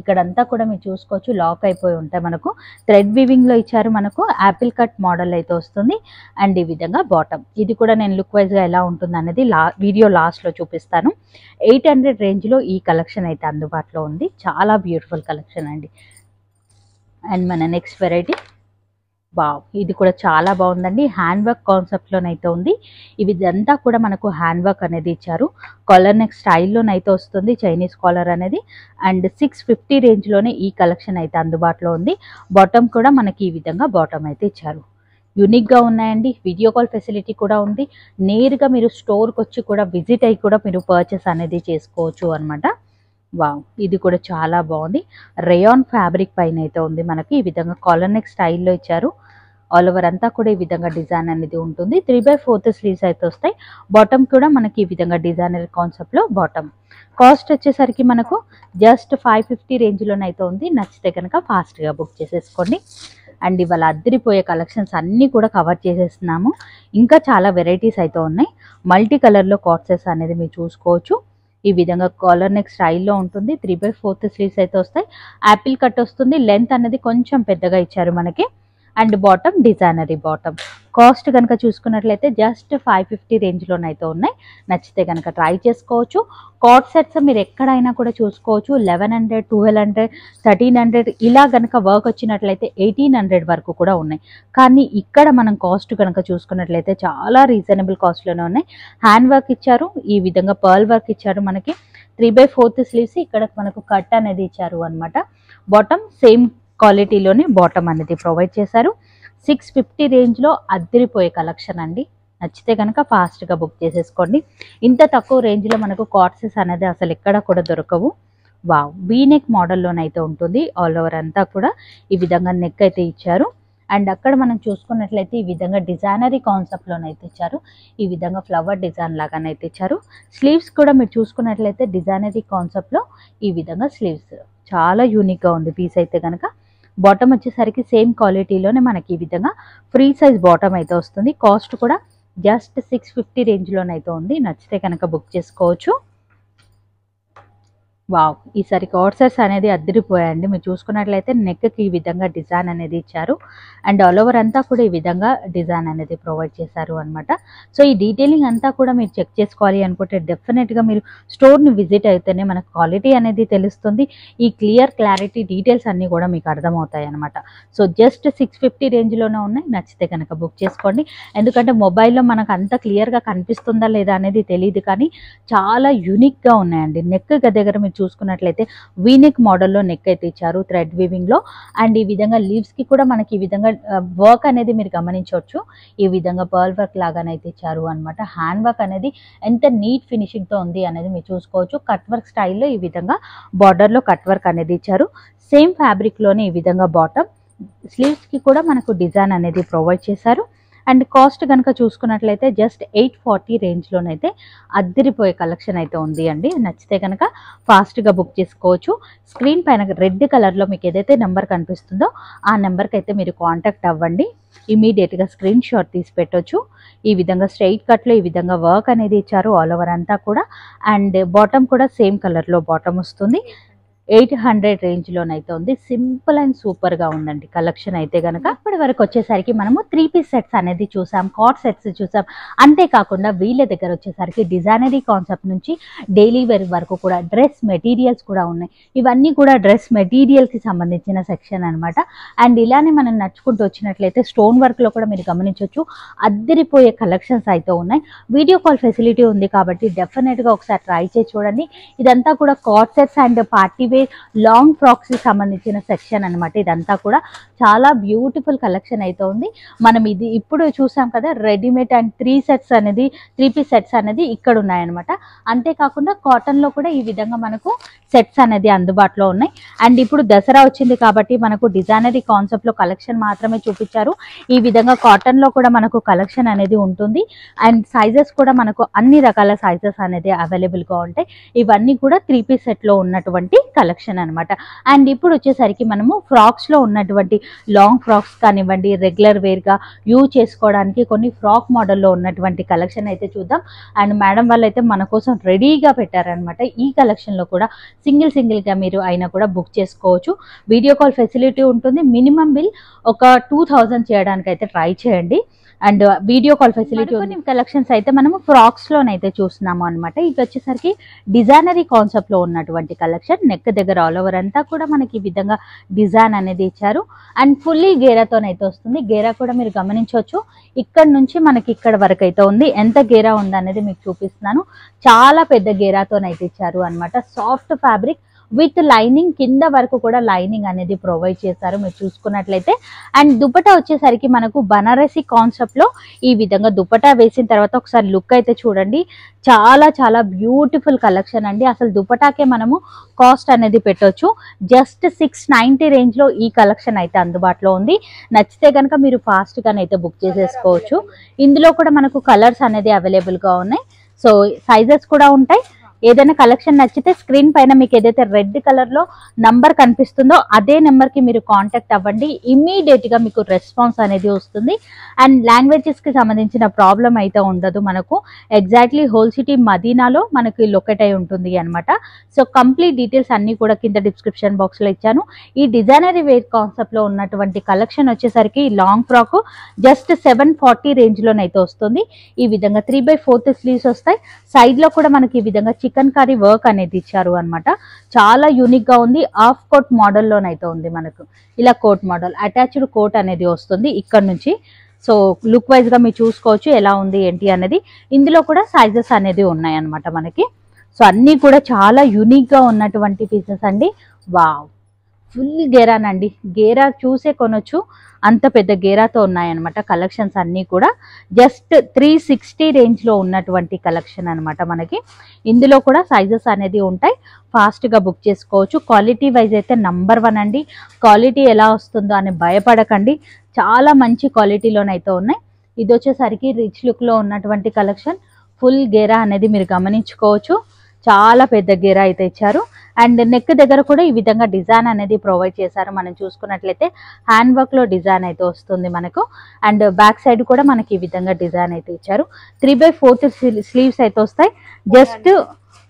ఇక్కడంతా కూడా మీరు చూసుకోవచ్చు, లాక్ అయిపోయి ఉంటాయి. మనకు థ్రెడ్ వీవింగ్ లో ఇచ్చారు. మనకు యాపిల్ కట్ మోడల్ అయితే వస్తుంది. అండ్ ఈ విధంగా బాటమ్, ఇది కూడా నేను లుక్ వైజ్ గా ఎలా ఉంటుంది అనేది వీడియో లాస్ట్ లో చూపిస్తాను. 800 రేంజ్ లో ఈ కలెక్షన్ అయితే అందుబాటులో ఉంది. చాలా బ్యూటిఫుల్ కలెక్షన్ అండి. అండ్ మన నెక్స్ట్ వెరైటీ, వావ్, ఇది కూడా చాలా బాగుందండి. హ్యాండ్ వర్క్ కాన్సెప్ట్లోనైతే ఉంది. ఇదంతా కూడా మనకు హ్యాండ్ వర్క్ అనేది ఇచ్చారు. కాలర్ నెక్ స్టైల్లోనైతే వస్తుంది, చైనీస్ కాలర్ అనేది. అండ్ 650 రేంజ్లోనే ఈ కలెక్షన్ అయితే అందుబాటులో ఉంది. బాటమ్ కూడా మనకి ఈ విధంగా బాటమ్ అయితే ఇచ్చారు. యూనిక్గా ఉన్నాయండి. వీడియో కాల్ ఫెసిలిటీ కూడా ఉంది. నేరుగా మీరు స్టోర్కి వచ్చి కూడా విజిట్ అయ్యి కూడా మీరు పర్చేస్ అనేది చేసుకోవచ్చు అనమాట. వావ్, ఇది కూడా చాలా బాగుంది. రేయాన్ ఫ్యాబ్రిక్ పైన అయితే ఉంది. మనకి ఈ విధంగా కాలర్ నెక్ స్టైల్లో ఇచ్చారు. ఆల్ ఓవర్ అంతా కూడా ఈ విధంగా డిజైన్ అనేది ఉంటుంది. 3/4 స్లీవ్స్ అయితే వస్తాయి. బాటమ్ కూడా మనకి ఈ విధంగా డిజైనర్ కాన్సెప్ట్లో బాటమ్. కాస్ట్ వచ్చేసరికి మనకు జస్ట్ 550 రేంజ్లోనైతే ఉంది. నచ్చితే కనుక ఫాస్ట్గా బుక్ చేసేసుకోండి. అండ్ ఇవాళ అద్దరిపోయే కలెక్షన్స్ అన్నీ కూడా కవర్ చేసేస్తున్నాము. ఇంకా చాలా వెరైటీస్ అయితే ఉన్నాయి. మల్టీ కలర్లో కార్డ్ అనేది మీరు చూసుకోవచ్చు. ఈ విధంగా కాలర్ నెక్ స్టైల్లో ఉంటుంది. 3/4 స్లీవ్స్ అయితే వస్తాయి. యాపిల్ కట్ వస్తుంది. లెంత్ అనేది కొంచెం పెద్దగా ఇచ్చారు మనకి. And bottom designery bottom. Cost కనుక చూసుకున్నట్లయితే జస్ట్ 550 రేంజ్లోనైతే ఉన్నాయి. నచ్చితే కనుక ట్రై చేసుకోవచ్చు. కార్డ్ సెట్స్ మీరు ఎక్కడైనా కూడా చూసుకోవచ్చు. 1100, 1200, 1300 ఇలా కనుక వర్క్ వచ్చినట్లయితే 1800 వరకు కూడా ఉన్నాయి. కానీ ఇక్కడ మనం కాస్ట్ కనుక చూసుకున్నట్లయితే చాలా రీజనబుల్ కాస్ట్లోనే ఉన్నాయి. హ్యాండ్ వర్క్ ఇచ్చారు. ఈ విధంగా పర్ల్ వర్క్ ఇచ్చారు. మనకి 3/4 స్లీవ్స్, ఇక్కడ మనకు కట్ అనేది ఇచ్చారు అనమాట. బాటమ్ సేమ్ క్వాలిటీలోనే బాటమ్ అనేది ప్రొవైడ్ చేశారు. 650 రేంజ్లో అద్దరిపోయే కలెక్షన్ అండి. నచ్చితే కనుక ఫాస్ట్గా బుక్ చేసేసుకోండి. ఇంత తక్కువ రేంజ్లో మనకు కార్డ్సెస్ అనేది అసలు ఎక్కడ కూడా దొరకవు. వావ్, వీనెక్ మోడల్లోనైతే ఉంటుంది. ఆల్ ఓవర్ అంతా కూడా ఈ విధంగా నెక్ అయితే ఇచ్చారు. అండ్ అక్కడ మనం చూసుకున్నట్లయితే ఈ విధంగా డిజైనరీ కాన్సెప్ట్లోనైతే ఇచ్చారు. ఈ విధంగా ఫ్లవర్ డిజైన్ లాగానైతే ఇచ్చారు. స్లీవ్స్ కూడా మీరు చూసుకున్నట్లయితే డిజైనరీ కాన్సెప్ట్లో ఈ విధంగా స్లీవ్స్ చాలా యూనిక్గా ఉంది పీస్ అయితే కనుక. బాటమ్ వచ్చేసరికి సేమ్ క్వాలిటీలోనే మనకి ఈ విధంగా ఫ్రీ సైజ్ బాటమ్ అయితే వస్తుంది. కాస్ట్ కూడా జస్ట్ 650 రేంజ్లోనైతే ఉంది. నచ్చితే కనుక బుక్ చేసుకోవచ్చు. వావ్, ఈసారి కార్డ్ అనేది అద్దరిపోయాయండి. మీరు చూసుకున్నట్లయితే నెక్కి ఈ విధంగా డిజైన్ అనేది ఇచ్చారు. అండ్ ఆల్ ఓవర్ అంతా కూడా ఈ విధంగా డిజైన్ అనేది ప్రొవైడ్ చేశారు అనమాట. సో ఈ డీటెయిలింగ్ అంతా కూడా మీరు చెక్ చేసుకోవాలి అనుకుంటే డెఫినెట్గా మీరు స్టోర్ని విజిట్ అయితేనే మనకు క్వాలిటీ అనేది తెలుస్తుంది. ఈ క్లారిటీ డీటెయిల్స్ అన్నీ కూడా మీకు అర్థమవుతాయి అనమాట. సో జస్ట్ 650 రేంజ్లోనే ఉన్నాయి. నచ్చితే కనుక బుక్ చేసుకోండి. ఎందుకంటే మొబైల్లో మనకు అంత క్లియర్గా కనిపిస్తుందా లేదా అనేది తెలియదు, కానీ చాలా యూనిక్గా ఉన్నాయండి. నెక్ దగ్గర మీరు చూసుకున్నట్లయితే వీనెక్ మోడల్లో నెక్ అయితే ఇచ్చారు థ్రెడ్ వీవింగ్ లో. అండ్ ఈ విధంగా లీవ్స్ కి కూడా మనకి ఈ విధంగా వర్క్ అనేది మీరు గమనించవచ్చు. ఈ విధంగా పర్ల్ వర్క్ లాగానైతే ఇచ్చారు అనమాట. హ్యాండ్ వర్క్ అనేది ఎంత నీట్ ఫినిషింగ్ తో ఉంది అనేది మీరు చూసుకోవచ్చు. కట్ వర్క్ స్టైల్లో ఈ విధంగా బార్డర్ లో కట్ వర్క్ అనేది ఇచ్చారు. సేమ్ ఫ్యాబ్రిక్ లోనే ఈ విధంగా బాటమ్, స్లీవ్స్ కి కూడా మనకు డిజైన్ అనేది ప్రొవైడ్ చేశారు. అండ్ కాస్ట్ కనుక చూసుకున్నట్లయితే జస్ట్ 840 రేంజ్లోనైతే అద్దరిపోయే కలెక్షన్ అయితే ఉంది అండి. నచ్చితే కనుక ఫాస్ట్గా బుక్ చేసుకోవచ్చు. స్క్రీన్ పైన రెడ్ కలర్లో మీకు ఏదైతే నెంబర్ కనిపిస్తుందో ఆ నెంబర్కి అయితే మీరు కాంటాక్ట్ అవ్వండి. ఇమీడియట్గా స్క్రీన్ షాట్ తీసి పెట్టవచ్చు. ఈ విధంగా స్ట్రైట్ కట్లో ఈ విధంగా వర్క్ అనేది ఇచ్చారు ఆల్ ఓవర్ అంతా కూడా. అండ్ బాటమ్ కూడా సేమ్ కలర్లో బాటమ్ వస్తుంది. 800 రేంజ్లోనైతే ఉంది. సింపుల్ అండ్ సూపర్గా ఉందండి కలెక్షన్ అయితే కనుక. ఇప్పటి వరకు వచ్చేసరికి మనము 3 పీస్ సెట్స్ అనేది చూసాం, కార్డ్ సెట్స్ చూసాం. అంతేకాకుండా వీళ్ళ దగ్గర వచ్చేసరికి డిజైనరీ కాన్సెప్ట్ నుంచి డైలీ వేర్ వరకు కూడా డ్రెస్ మెటీరియల్స్ కూడా ఉన్నాయి. ఇవన్నీ కూడా డ్రెస్ మెటీరియల్కి సంబంధించిన సెక్షన్ అనమాట. అండ్ ఇలానే మనం నడుచుకుంటూ వచ్చినట్లయితే స్టోన్ వర్క్లో కూడా మీరు గమనించవచ్చు అద్దరిపోయే కలెక్షన్స్ అయితే ఉన్నాయి. వీడియో కాల్ ఫెసిలిటీ ఉంది కాబట్టి డెఫినెట్గా ఒకసారి ట్రై చేసి చూడండి. ఇదంతా కూడా co-ord sets and party wear long frocks కి సంబంధించిన సెక్షన్ అనమాట. ఇదంతా కూడా చాలా బ్యూటిఫుల్ కలెక్షన్ అయితే ఉంది. మనం ఇది ఇప్పుడు చూసాం కదా రెడీమేడ్ అండ్ 3 పీస్ సెట్స్ అనేది ఇక్కడ ఉన్నాయన్నమాట. అంతేకాకుండా కాటన్ లో కూడా ఈ విధంగా మనకు సెట్స్ అనేది అందుబాటులో ఉన్నాయి. అండ్ ఇప్పుడు దసరా వచ్చింది కాబట్టి మనకు డిజైనరీ కాన్సెప్ట్ లో కలెక్షన్ మాత్రమే చూపించారు. ఈ విధంగా కాటన్ లో కూడా మనకు కలెక్షన్ అనేది ఉంటుంది. అండ్ సైజెస్ కూడా మనకు అన్ని రకాల సైజెస్ అనేది అవైలబుల్ గా ఉంటాయి. ఇవన్నీ కూడా 3 పీస్ సెట్ లో ఉన్నటువంటి కలెక్షన్ అనమాట. అండ్ ఇప్పుడు వచ్చేసరికి మనము ఫ్రాక్స్లో ఉన్నటువంటి లాంగ్ ఫ్రాక్స్ కానివ్వండి, రెగ్యులర్ వేర్గా యూజ్ చేసుకోవడానికి కొన్ని ఫ్రాక్ మోడల్లో ఉన్నటువంటి కలెక్షన్ అయితే చూద్దాం. అండ్ మేడం వాళ్ళు అయితే మన కోసం రెడీగా పెట్టారనమాట. ఈ కలెక్షన్లో కూడా సింగిల్గా మీరు అయినా కూడా బుక్ చేసుకోవచ్చు. వీడియో కాల్ ఫెసిలిటీ ఉంటుంది. మినిమం బిల్ ఒక 2000 చేయడానికి అయితే ట్రై చేయండి. అండ్ వీడియో కాల్ ఫెసిలిటీ కొన్ని కలెక్షన్స్ అయితే మనము ఫ్రాక్స్లోనైతే చూస్తున్నాము అనమాట. ఇది వచ్చేసరికి డిజైనరీ కాన్సెప్ట్లో ఉన్నటువంటి కలెక్షన్. నెక్ దగ్గర ఆల్ ఓవర్ అంతా కూడా మనకి ఈ విధంగా డిజైన్ అనేది ఇచ్చారు. అండ్ ఫుల్లీ గేరాతోనైతే వస్తుంది. గేరా కూడా మీరు గమనించవచ్చు. ఇక్కడ నుంచి మనకి ఇక్కడ వరకు అయితే ఉంది. ఎంత గేరా ఉందనేది మీకు చూపిస్తున్నాను. చాలా పెద్ద గేరాతోనైతే ఇచ్చారు అనమాట. సాఫ్ట్ ఫ్యాబ్రిక్ విత్ లైనింగ్, కింద వరకు కూడా లైనింగ్ అనేది ప్రొవైడ్ చేశారు మీరు చూసుకున్నట్లయితే. అండ్ దుపట్టా వచ్చేసరికి మనకు బనారసి కాన్సెప్ట్లో ఈ విధంగా దుపట్టా వేసిన తర్వాత ఒకసారి లుక్ అయితే చూడండి. చాలా బ్యూటిఫుల్ కలెక్షన్ అండి. అసలు దుపటాకే మనము కాస్ట్ అనేది పెట్టొచ్చు. జస్ట్ 690 రేంజ్లో ఈ కలెక్షన్ అయితే అందుబాటులో ఉంది. నచ్చితే కనుక మీరు ఫాస్ట్గానైతే బుక్ చేసేసుకోవచ్చు. ఇందులో కూడా మనకు కలర్స్ అనేది అవైలబుల్గా ఉన్నాయి. సో సైజెస్ కూడా ఉంటాయి. ఏదైనా కలెక్షన్ నచ్చితే స్క్రీన్ పైన మీకు ఏదైతే రెడ్ కలర్లో నంబర్ కనిపిస్తుందో అదే నెంబర్కి మీరు కాంటాక్ట్ అవ్వండి. ఇమ్మీడియట్గా మీకు రెస్పాన్స్ అనేది వస్తుంది. అండ్ లాంగ్వేజెస్కి సంబంధించిన ప్రాబ్లం అయితే ఉండదు. మనకు ఎగ్జాక్ట్లీ హోల్ సిటీ మదీనాలో మనకి లొకేట్ అయి ఉంటుంది అనమాట. సో కంప్లీట్ డీటెయిల్స్ అన్నీ కూడా కింద డిస్క్రిప్షన్ బాక్స్లో ఇచ్చాను. ఈ డిజైనరీ వేర్ కాన్సెప్ట్లో ఉన్నటువంటి కలెక్షన్ వచ్చేసరికి లాంగ్ ఫ్రాక్ జస్ట్ 740 రేంజ్లోనైతే వస్తుంది. ఈ విధంగా 3/4 స్లీవ్స్ వస్తాయి. సైడ్లో కూడా మనకి ఈ విధంగా చికెన్ కర్రీ వర్క్ అనేది ఇచ్చారు అనమాట. చాలా యూనిక్గా ఉంది. హాఫ్ కోట్ మోడల్లోనైతే ఉంది. మనకు ఇలా కోట్ మోడల్ అటాచ్డ్ కోట్ అనేది వస్తుంది ఇక్కడ నుంచి. సో లుక్ వైజ్గా మీరు చూసుకోవచ్చు ఎలా ఉంది ఏంటి అనేది. ఇందులో కూడా సైజెస్ అనేది ఉన్నాయి అనమాట మనకి. సో అన్నీ కూడా చాలా యూనిక్గా ఉన్నటువంటి పీసెస్ అండి. వావ్, ఫుల్ గేరానండి. గేరా చూసే కొనొచ్చు, అంత పెద్ద గేరాతో ఉన్నాయన్నమాట కలెక్షన్స్ అన్నీ కూడా. జస్ట్ 360 రేంజ్లో ఉన్నటువంటి కలెక్షన్ అనమాట మనకి. ఇందులో కూడా సైజెస్ అనేది ఉంటాయి. ఫాస్ట్గా బుక్ చేసుకోవచ్చు. క్వాలిటీ వైజ్ అయితే నంబర్ 1 అండి. క్వాలిటీ ఎలా వస్తుందో అని భయపడకండి. చాలా మంచి క్వాలిటీలోనైతే ఉన్నాయి. ఇది వచ్చేసరికి రిచ్ లుక్లో ఉన్నటువంటి కలెక్షన్. ఫుల్ గేరా అనేది మీరు గమనించుకోవచ్చు. చాలా పెద్ద గేరా అయితే ఇచ్చారు. అండ్ నెక్ దగ్గర కూడా ఈ విధంగా డిజైన్ అనేది ప్రొవైడ్ చేశారు. మనం చూసుకున్నట్లయితే హ్యాండ్ వర్క్లో డిజైన్ అయితే వస్తుంది మనకు. అండ్ బ్యాక్ సైడ్ కూడా మనకి ఈ విధంగా డిజైన్ అయితే ఇచ్చారు. 3/4 స్లీవ్స్ అయితే వస్తాయి. జస్ట్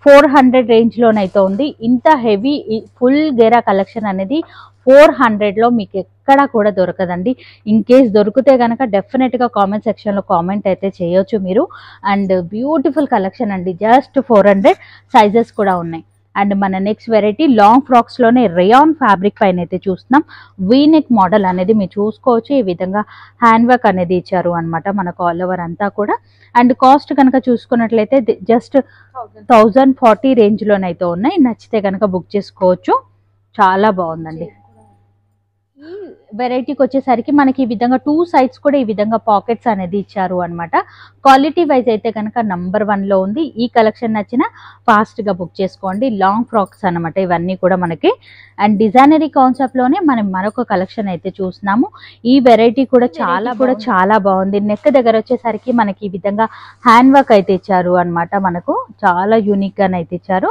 400 రేంజ్లోనైతే ఉంది. ఇంత హెవీ ఫుల్ గేరా కలెక్షన్ అనేది 400లో మీకు ఎక్కడా కూడా దొరకదండి. ఇన్ కేస్ దొరికితే కనుక డెఫినెట్గా కామెంట్ సెక్షన్లో కామెంట్ అయితే చేయొచ్చు మీరు. అండ్ బ్యూటిఫుల్ కలెక్షన్ అండి. జస్ట్ 400. సైజెస్ కూడా ఉన్నాయి. అండ్ మన నెక్స్ట్ వెరైటీ లాంగ్ ఫ్రాక్స్లోనే రేయాన్ ఫ్యాబ్రిక్ పైన అయితే చూస్తున్నాం. వీనెక్ మోడల్ అనేది మీరు చూసుకోవచ్చు. ఈ విధంగా హ్యాండ్ వర్క్ అనేది ఇచ్చారు అనమాట మనకు ఆల్ ఓవర్ అంతా కూడా. అండ్ కాస్ట్ కనుక చూసుకున్నట్లయితే జస్ట్ 1040 రేంజ్లోనైతే ఉన్నాయి. నచ్చితే కనుక బుక్ చేసుకోవచ్చు. చాలా బాగుందండి. ఈ వెరైటీకి వచ్చేసరికి మనకి ఈ విధంగా 2 సైడ్స్ కూడా ఈ విధంగా పాకెట్స్ అనేది ఇచ్చారు అనమాట. క్వాలిటీ వైజ్ అయితే కనుక నంబర్ 1లో ఉంది. ఈ కలెక్షన్ నచ్చిన ఫాస్ట్గా బుక్ చేసుకోండి. లాంగ్ ఫ్రాక్స్ అనమాట ఇవన్నీ కూడా మనకి. అండ్ డిజైనరీ కాన్సెప్ట్లోనే మనం మరొక కలెక్షన్ అయితే చూస్తున్నాము. ఈ వెరైటీ కూడా చాలా బాగుంది. నెక్ దగ్గర వచ్చేసరికి మనకి ఈ విధంగా హ్యాండ్ వర్క్ అయితే ఇచ్చారు అనమాట. మనకు చాలా యూనిక్గానైతే ఇచ్చారు.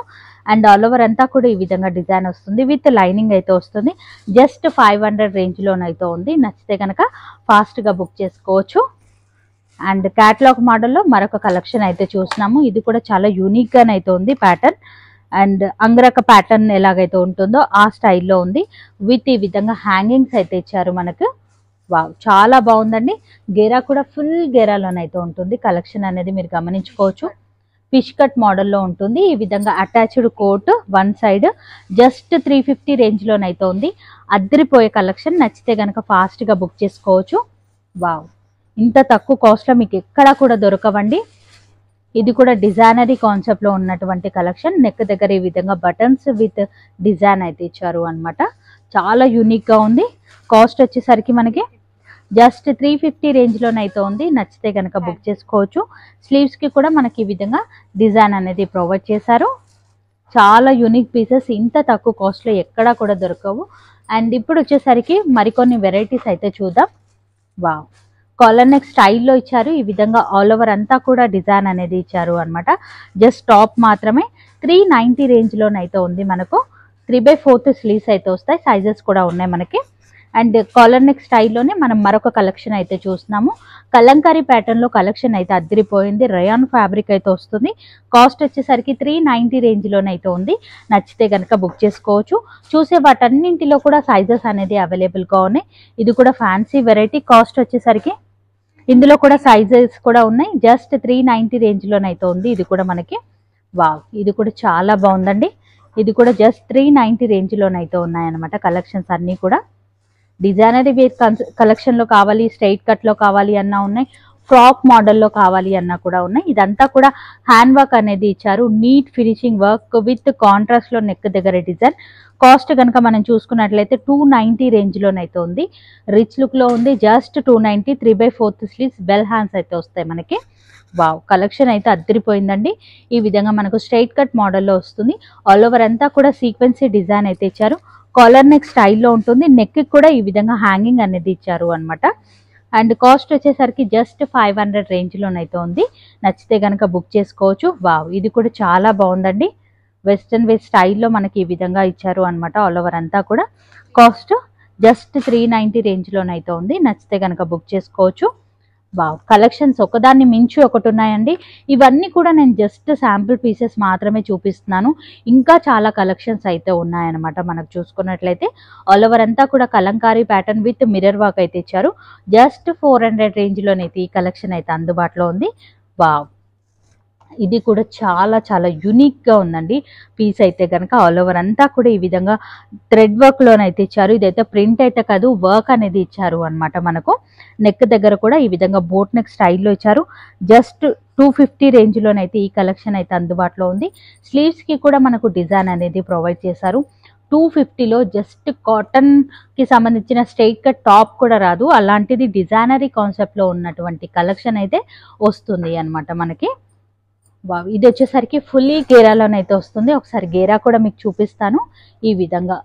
అండ్ ఆల్ ఓవర్ అంతా కూడా ఈ విధంగా డిజైన్ వస్తుంది. విత్ లైనింగ్ అయితే వస్తుంది. జస్ట్ 500 రేంజ్లోనైతే ఉంది. నచ్చితే కనుక ఫాస్ట్గా బుక్ చేసుకోవచ్చు. అండ్ క్యాటలాగ్ మోడల్లో మరొక కలెక్షన్ అయితే చూస్తున్నాము. ఇది కూడా చాలా యూనిక్గానైతే ఉంది ప్యాటర్న్. అండ్ అంగరక ప్యాటర్న్ ఎలాగైతే ఉంటుందో ఆ స్టైల్లో ఉంది. విత్ ఈ విధంగా హ్యాంగింగ్స్ అయితే ఇచ్చారు మనకు. వావ్, చాలా బాగుందండి. గేరా కూడా ఫుల్ గేరాలోనైతే ఉంటుంది. కలెక్షన్ అనేది మీరు గమనించుకోవచ్చు. ఫిష్ కట్ మోడల్లో ఉంటుంది. ఈ విధంగా attached coat one side. Just 350 రేంజ్లోనైతే ఉంది. అద్దరిపోయే కలెక్షన్. నచ్చితే కనుక ఫాస్ట్గా బుక్ చేసుకోవచ్చు. వావ్, ఇంత తక్కువ కాస్ట్లో మీకు ఎక్కడా కూడా దొరకవండి. ఇది కూడా డిజైనరీ కాన్సెప్ట్లో ఉన్నటువంటి కలెక్షన్. నెక్ దగ్గర ఈ విధంగా బటన్స్ విత్ డిజైన్ అయితే ఇచ్చారు అనమాట. చాలా యూనిక్గా ఉంది. కాస్ట్ వచ్చేసరికి మనకి జస్ట్ 350 రేంజ్లోనైతే ఉంది. నచ్చితే కనుక బుక్ చేసుకోవచ్చు. స్లీవ్స్కి కూడా మనకి ఈ విధంగా డిజైన్ అనేది ప్రొవైడ్ చేశారు. చాలా యూనిక్ పీసెస్. ఇంత తక్కువ కాస్ట్లో ఎక్కడా కూడా దొరకవు. అండ్ ఇప్పుడు వచ్చేసరికి మరికొన్ని వెరైటీస్ అయితే చూద్దాం. వావ్, కాలర్ నెక్ స్టైల్లో ఇచ్చారు. ఈ విధంగా ఆల్ ఓవర్ అంతా కూడా డిజైన్ అనేది ఇచ్చారు అనమాట. జస్ట్ టాప్ మాత్రమే 390 రేంజ్లోనైతే ఉంది మనకు. 3/4 స్లీవ్స్ అయితే వస్తాయి, సైజెస్ కూడా ఉన్నాయి మనకి. అండ్ కాలర్ నెక్ స్టైల్లోనే మనం మరొక కలెక్షన్ అయితే చూస్తున్నాము. కలంకారీ ప్యాటర్న్లో కలెక్షన్ అయితే అదిరిపోయింది. రయాన్ ఫ్యాబ్రిక్ అయితే వస్తుంది. కాస్ట్ వచ్చేసరికి 390 రేంజ్లోనైతే ఉంది. నచ్చితే కనుక బుక్ చేసుకోవచ్చు. చూసే వాటన్నింటిలో కూడా సైజెస్ అనేది అవైలబుల్గా ఉన్నాయి. ఇది కూడా ఫ్యాన్సీ వెరైటీ. కాస్ట్ వచ్చేసరికి ఇందులో కూడా సైజెస్ కూడా ఉన్నాయి. జస్ట్ 390 రేంజ్లోనైతే ఉంది. ఇది కూడా మనకి వావ్, ఇది కూడా చాలా బాగుందండి. ఇది కూడా జస్ట్ 390 రేంజ్లోనైతే ఉన్నాయన్నమాట కలెక్షన్స్ అన్నీ కూడా. డిజైనరీ వేర్ కలెక్షన్లో కావాలి, స్ట్రైట్ కట్లో కావాలి అన్నా ఉన్నాయి, ఫ్రాక్ మోడల్లో కావాలి అన్నా కూడా ఉన్నాయి. ఇదంతా కూడా హ్యాండ్ వర్క్ అనేది ఇచ్చారు. నీట్ ఫినిషింగ్ వర్క్ విత్ కాంట్రాస్ట్లో నెక్ దగ్గర డిజైన్. కాస్ట్ కనుక మనం చూసుకున్నట్లయితే 290 రేంజ్లోనైతే ఉంది. రిచ్ లుక్లో ఉంది. జస్ట్ 290. 3/4 స్లీవ్స్, బెల్ హ్యాండ్స్ అయితే వస్తాయి మనకి. వావ్, కలెక్షన్ అయితే అదిరిపోయిందండి. ఈ విధంగా మనకు స్ట్రైట్ కట్ మోడల్లో వస్తుంది. ఆల్ ఓవర్ అంతా కూడా సీక్వెన్సీ డిజైన్ అయితే ఇచ్చారు. కాలర్ నెక్ స్టైల్లో ఉంటుంది. నెక్ కూడా ఈ విధంగా హ్యాంగింగ్ అనేది ఇచ్చారు అనమాట. అండ్ కాస్ట్ వచ్చేసరికి జస్ట్ 500 రేంజ్లోనైతే ఉంది. నచ్చితే కనుక బుక్ చేసుకోవచ్చు. వావ్, ఇది కూడా చాలా బాగుందండి. వెస్ట్రన్ వేర్ స్టైల్లో మనకి ఈ విధంగా ఇచ్చారు అనమాట. ఆల్ ఓవర్ అంతా కూడా కాస్ట్ జస్ట్ 390 రేంజ్లోనైతే ఉంది. నచ్చితే కనుక బుక్ చేసుకోవచ్చు. వావ్, కలెక్షన్స్ ఒకదాన్ని మించి ఒకటి ఉన్నాయండి. ఇవన్నీ కూడా నేను జస్ట్ శాంపుల్ పీసెస్ మాత్రమే చూపిస్తున్నాను. ఇంకా చాలా కలెక్షన్స్ అయితే ఉన్నాయన్నమాట. మనకు చూసుకున్నట్లయితే ఆల్ ఓవర్ అంతా కూడా Kalamkari pattern with mirror work అయితే ఇచ్చారు. జస్ట్ 400 రేంజ్లోనైతే ఈ కలెక్షన్ అయితే అందుబాటులో ఉంది. వావ్, ఇది కూడా చాలా చాలా యూనిక్గా ఉందండి. పీస్ అయితే కనుక ఆల్ ఓవర్ అంతా కూడా ఈ విధంగా థ్రెడ్ వర్క్లోనైతే ఇచ్చారు. ఇదైతే ప్రింట్ అయితే కాదు, వర్క్ అనేది ఇచ్చారు అనమాట. మనకు నెక్ దగ్గర కూడా ఈ విధంగా బోట్ నెక్ స్టైల్లో ఇచ్చారు. జస్ట్ 250 రేంజ్లోనైతే ఈ కలెక్షన్ అయితే అందుబాటులో ఉంది. స్లీవ్స్కి కూడా మనకు డిజైన్ అనేది ప్రొవైడ్ చేశారు. 250లో జస్ట్ కాటన్కి సంబంధించిన స్ట్రైట్ కట్ టాప్ కూడా రాదు, అలాంటిది డిజైనరీ కాన్సెప్ట్లో ఉన్నటువంటి కలెక్షన్ అయితే వస్తుంది అనమాట మనకి. వావ్, ఇది వచ్చేసరికి ఫుల్లీ గేరాలోనైతే వస్తుంది. ఒకసారి గేరా కూడా మీకు చూపిస్తాను. ఈ విధంగా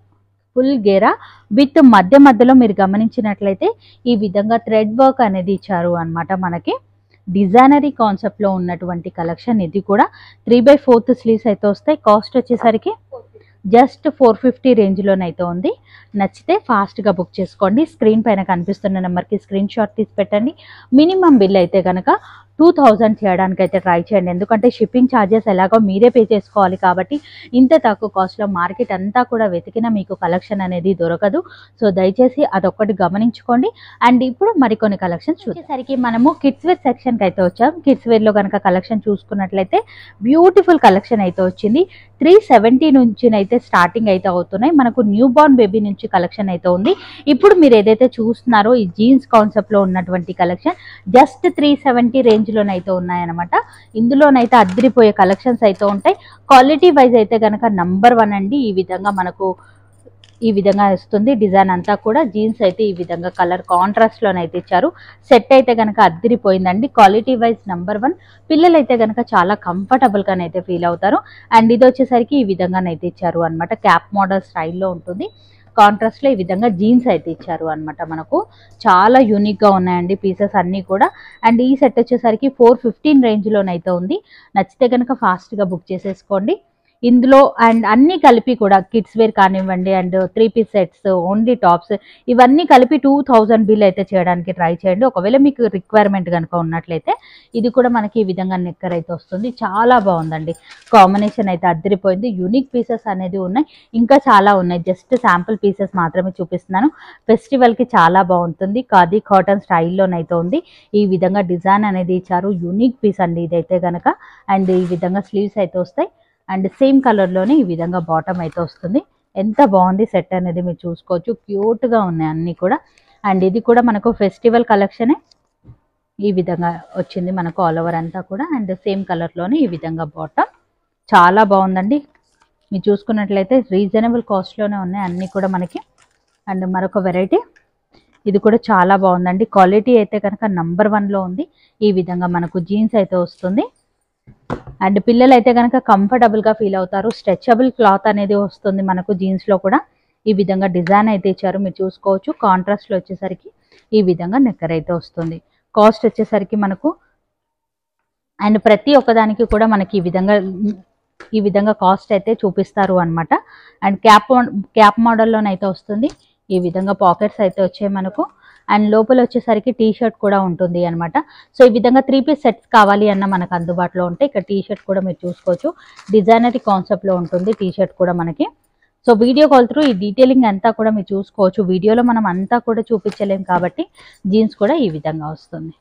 ఫుల్ గేరా విత్ మధ్యలో మీరు గమనించినట్లయితే ఈ విధంగా థ్రెడ్ వర్క్ అనేది ఇచ్చారు అనమాట మనకి. డిజైనరీ కాన్సెప్ట్లో ఉన్నటువంటి కలెక్షన్. ఇది కూడా 3/4 స్లీవ్స్ అయితే వస్తాయి. కాస్ట్ వచ్చేసరికి జస్ట్ 450 రేంజ్లోనైతే ఉంది. నచ్చితే ఫాస్ట్గా బుక్ చేసుకోండి. స్క్రీన్ పైన కనిపిస్తున్న నెంబర్కి స్క్రీన్ షాట్ తీసి పెట్టండి. మినిమం బిల్ అయితే కనుక 2000 చేయడానికి అయితే ట్రై చేయండి. ఎందుకంటే షిప్పింగ్ ఛార్జెస్ ఎలాగో మీరే పే చేసుకోవాలి కాబట్టి ఇంత తక్కువ కాస్ట్లో మార్కెట్ అంతా కూడా వెతికినా మీకు కలెక్షన్ అనేది దొరకదు. సో దయచేసి అదొక్కటి గమనించుకోండి. అండ్ ఇప్పుడు మరికొన్ని కలెక్షన్స్ చూసేసరికి మనము కిడ్స్ వేర్ సెక్షన్కి అయితే వచ్చాం. కిడ్స్ వేర్లో కనుక కలెక్షన్ చూసుకున్నట్లయితే బ్యూటిఫుల్ కలెక్షన్ అయితే వచ్చింది. 370 నుంచి అయితే స్టార్టింగ్ అయితే అవుతున్నాయి. మనకు న్యూ బార్న్ బేబీ నుంచి కలెక్షన్ అయితే ఉంది. ఇప్పుడు మీరు ఏదైతే చూస్తున్నారో ఈ జీన్స్ కాన్సెప్ట్లో ఉన్నటువంటి కలెక్షన్ జస్ట్ 370 రేంజ్లోనైతే ఉన్నాయన్నమాట. ఇందులోనైతే అద్దరిపోయే కలెక్షన్స్ అయితే ఉంటాయి. క్వాలిటీ వైజ్ అయితే కనుక నంబర్ 1 అండి. ఈ విధంగా మనకు ఈ విధంగా వస్తుంది. డిజైన్ అంతా కూడా జీన్స్ అయితే ఈ విధంగా కలర్ కాంట్రాస్ట్లోనైతే ఇచ్చారు. సెట్ అయితే కనుక అద్దరిపోయిందండి. Quality wise number 1. పిల్లలు అయితే కనుక చాలా కంఫర్టబుల్గానైతే ఫీల్ అవుతారు. అండ్ ఇది వచ్చేసరికి ఈ విధంగానైతే ఇచ్చారు అనమాట. క్యాప్ మోడల్ స్టైల్లో ఉంటుంది. కాంట్రాస్ట్లో ఈ విధంగా జీన్స్ అయితే ఇచ్చారు అనమాట. మనకు చాలా యూనిక్గా ఉన్నాయండి పీసెస్ అన్నీ కూడా. అండ్ ఈ సెట్ వచ్చేసరికి 415 రేంజ్లోనైతే ఉంది. నచ్చితే కనుక ఫాస్ట్గా బుక్ చేసేసుకోండి. ఇందులో అండ్ అన్నీ కలిపి కూడా కిడ్స్ వేర్ కానివ్వండి and 3 piece sets, only tops, ఇవన్నీ కలిపి 2000 బిల్ అయితే చేయడానికి ట్రై చేయండి. ఒకవేళ మీకు రిక్వైర్మెంట్ కనుక ఉన్నట్లయితే ఇది కూడా మనకి ఈ విధంగా నెక్కర్ అయితే వస్తుంది. చాలా బాగుందండి. కాంబినేషన్ అయితే అద్దరిపోయింది. యూనిక్ పీసెస్ అనేది ఉన్నాయి. ఇంకా చాలా ఉన్నాయి. జస్ట్ శాంపుల్ పీసెస్ మాత్రమే చూపిస్తున్నాను. ఫెస్టివల్కి చాలా బాగుంటుంది. ఖాదీ కాటన్ స్టైల్లోనైతే ఉంది. ఈ విధంగా డిజైన్ అనేది ఇచ్చారు. యూనిక్ పీస్ అండి ఇదైతే కనుక. అండ్ ఈ విధంగా స్లీవ్స్ అయితే వస్తాయి. అండ్ సేమ్ కలర్లోనే ఈ విధంగా బాటమ్ అయితే వస్తుంది. ఎంత బాగుంది సెట్ అనేది మీరు చూసుకోవచ్చు. క్యూట్గా ఉన్నాయి అన్నీ కూడా. అండ్ ఇది కూడా మనకు ఫెస్టివల్ కలెక్షనే. ఈ విధంగా వచ్చింది మనకు ఆల్ ఓవర్ అంతా కూడా. అండ్ సేమ్ కలర్లోనే ఈ విధంగా బాటమ్ చాలా బాగుందండి. మీరు చూసుకున్నట్లయితే రీజనబుల్ కాస్ట్లోనే ఉన్నాయి అన్నీ కూడా మనకి. అండ్ మరొక వెరైటీ ఇది కూడా చాలా బాగుందండి. క్వాలిటీ అయితే కనుక నంబర్ 1లో ఉంది. ఈ విధంగా మనకు జీన్స్ అయితే వస్తుంది. అండ్ పిల్లలు అయితే కనుక కంఫర్టబుల్గా ఫీల్ అవుతారు. స్ట్రెచబుల్ క్లాత్ అనేది వస్తుంది మనకు జీన్స్లో కూడా. ఈ విధంగా డిజైన్ అయితే ఇచ్చారు. మీరు చూసుకోవచ్చు. కాంట్రాస్ట్లో వచ్చేసరికి ఈ విధంగా నెక్కర్ అయితే వస్తుంది. కాస్ట్ వచ్చేసరికి మనకు అండ్ ప్రతి ఒక్కదానికి కూడా మనకి ఈ విధంగా ఈ విధంగా కాస్ట్ అయితే చూపిస్తారు అన్నమాట. అండ్ క్యాప్ మోడల్లోనైతే వస్తుంది. ఈ విధంగా పాకెట్స్ అయితే వచ్చాయి మనకు. అండ్ లోపల వచ్చేసరికి టీ షర్ట్ కూడా ఉంటుంది అనమాట. సో ఈ విధంగా 3 పీస్ సెట్స్ కావాలి అన్న మనకు అందుబాటులో ఉంటాయి. ఇక్కడ టీ షర్ట్ కూడా మీరు చూసుకోవచ్చు. డిజైనరీ కాన్సెప్ట్లో ఉంటుంది టీ షర్ట్ కూడా మనకి. సో వీడియో కాల్ త్రూ ఈ డీటెయిలింగ్ అంతా కూడా మీరు చూసుకోవచ్చు. వీడియోలో మనం అంతా కూడా చూపించలేం కాబట్టి జీన్స్ కూడా ఈ విధంగా వస్తుంది.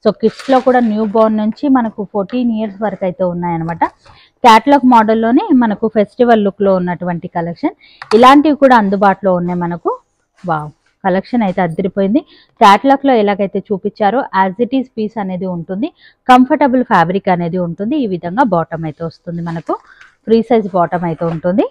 సో కిడ్స్లో కూడా న్యూ బోర్న్ నుంచి మనకు 14 ఇయర్స్ వరకు అయితే ఉన్నాయన్నమాట. క్యాటలాగ్ మోడల్లోనే మనకు ఫెస్టివల్ లుక్లో ఉన్నటువంటి కలెక్షన్ ఇలాంటివి కూడా అందుబాటులో ఉన్నాయి మనకు. వావ్, కలెక్షన్ అయితే అదిరిపోయింది. క్యాటలాగ్లో ఎలాగైతే చూపించారో యాజ్ ఇట్ ఈస్ పీస్ అనేది ఉంటుంది. కంఫర్టబుల్ ఫ్యాబ్రిక్ అనేది ఉంటుంది. ఈ విధంగా బాటమ్ అయితే వస్తుంది మనకు. ఫ్రీ సైజ్ బాటమ్ అయితే ఉంటుంది.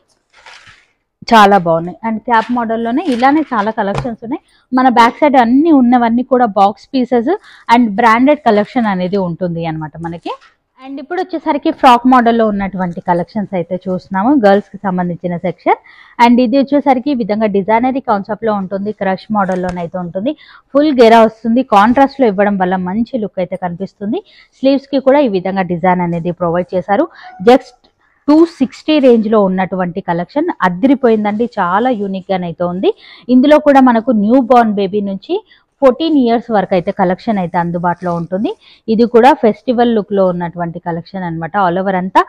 చాలా బాగున్నాయి. అండ్ క్యాప్ మోడల్లోనే ఇలానే చాలా కలెక్షన్స్ ఉన్నాయి. మన బ్యాక్ సైడ్ అన్ని ఉన్నవన్నీ కూడా box pieces and branded collection అనేది ఉంటుంది అనమాట మనకి. అండ్ ఇప్పుడు వచ్చేసరికి ఫ్రాక్ మోడల్లో ఉన్నటువంటి కలెక్షన్స్ అయితే చూస్తున్నాము. గర్ల్స్కి సంబంధించిన సెక్షన్. అండ్ ఇది వచ్చేసరికి ఈ విధంగా డిజైనరీ కాన్సెప్ట్లో ఉంటుంది. క్రష్ మోడల్లోనైతే ఉంటుంది. ఫుల్ గెరా వస్తుంది. కాంట్రాస్ట్లో ఇవ్వడం వల్ల మంచి లుక్ అయితే కనిపిస్తుంది. స్లీవ్స్కి కూడా ఈ విధంగా డిజైన్ అనేది ప్రొవైడ్ చేశారు. జస్ట్ 260 రేంజ్లో ఉన్నటువంటి కలెక్షన్ అదిరిపోయిందండి. చాలా యూనిక్గానైతే ఉంది. ఇందులో కూడా మనకు న్యూ బోర్న్ బేబీ నుంచి 14 ఇయర్స్ వరకు అయితే కలెక్షన్ అయితే అందుబాటులో ఉంటుంది. ఇది కూడా ఫెస్టివల్ లుక్లో ఉన్నటువంటి కలెక్షన్ అనమాట. ఆల్ ఓవర్ అంతా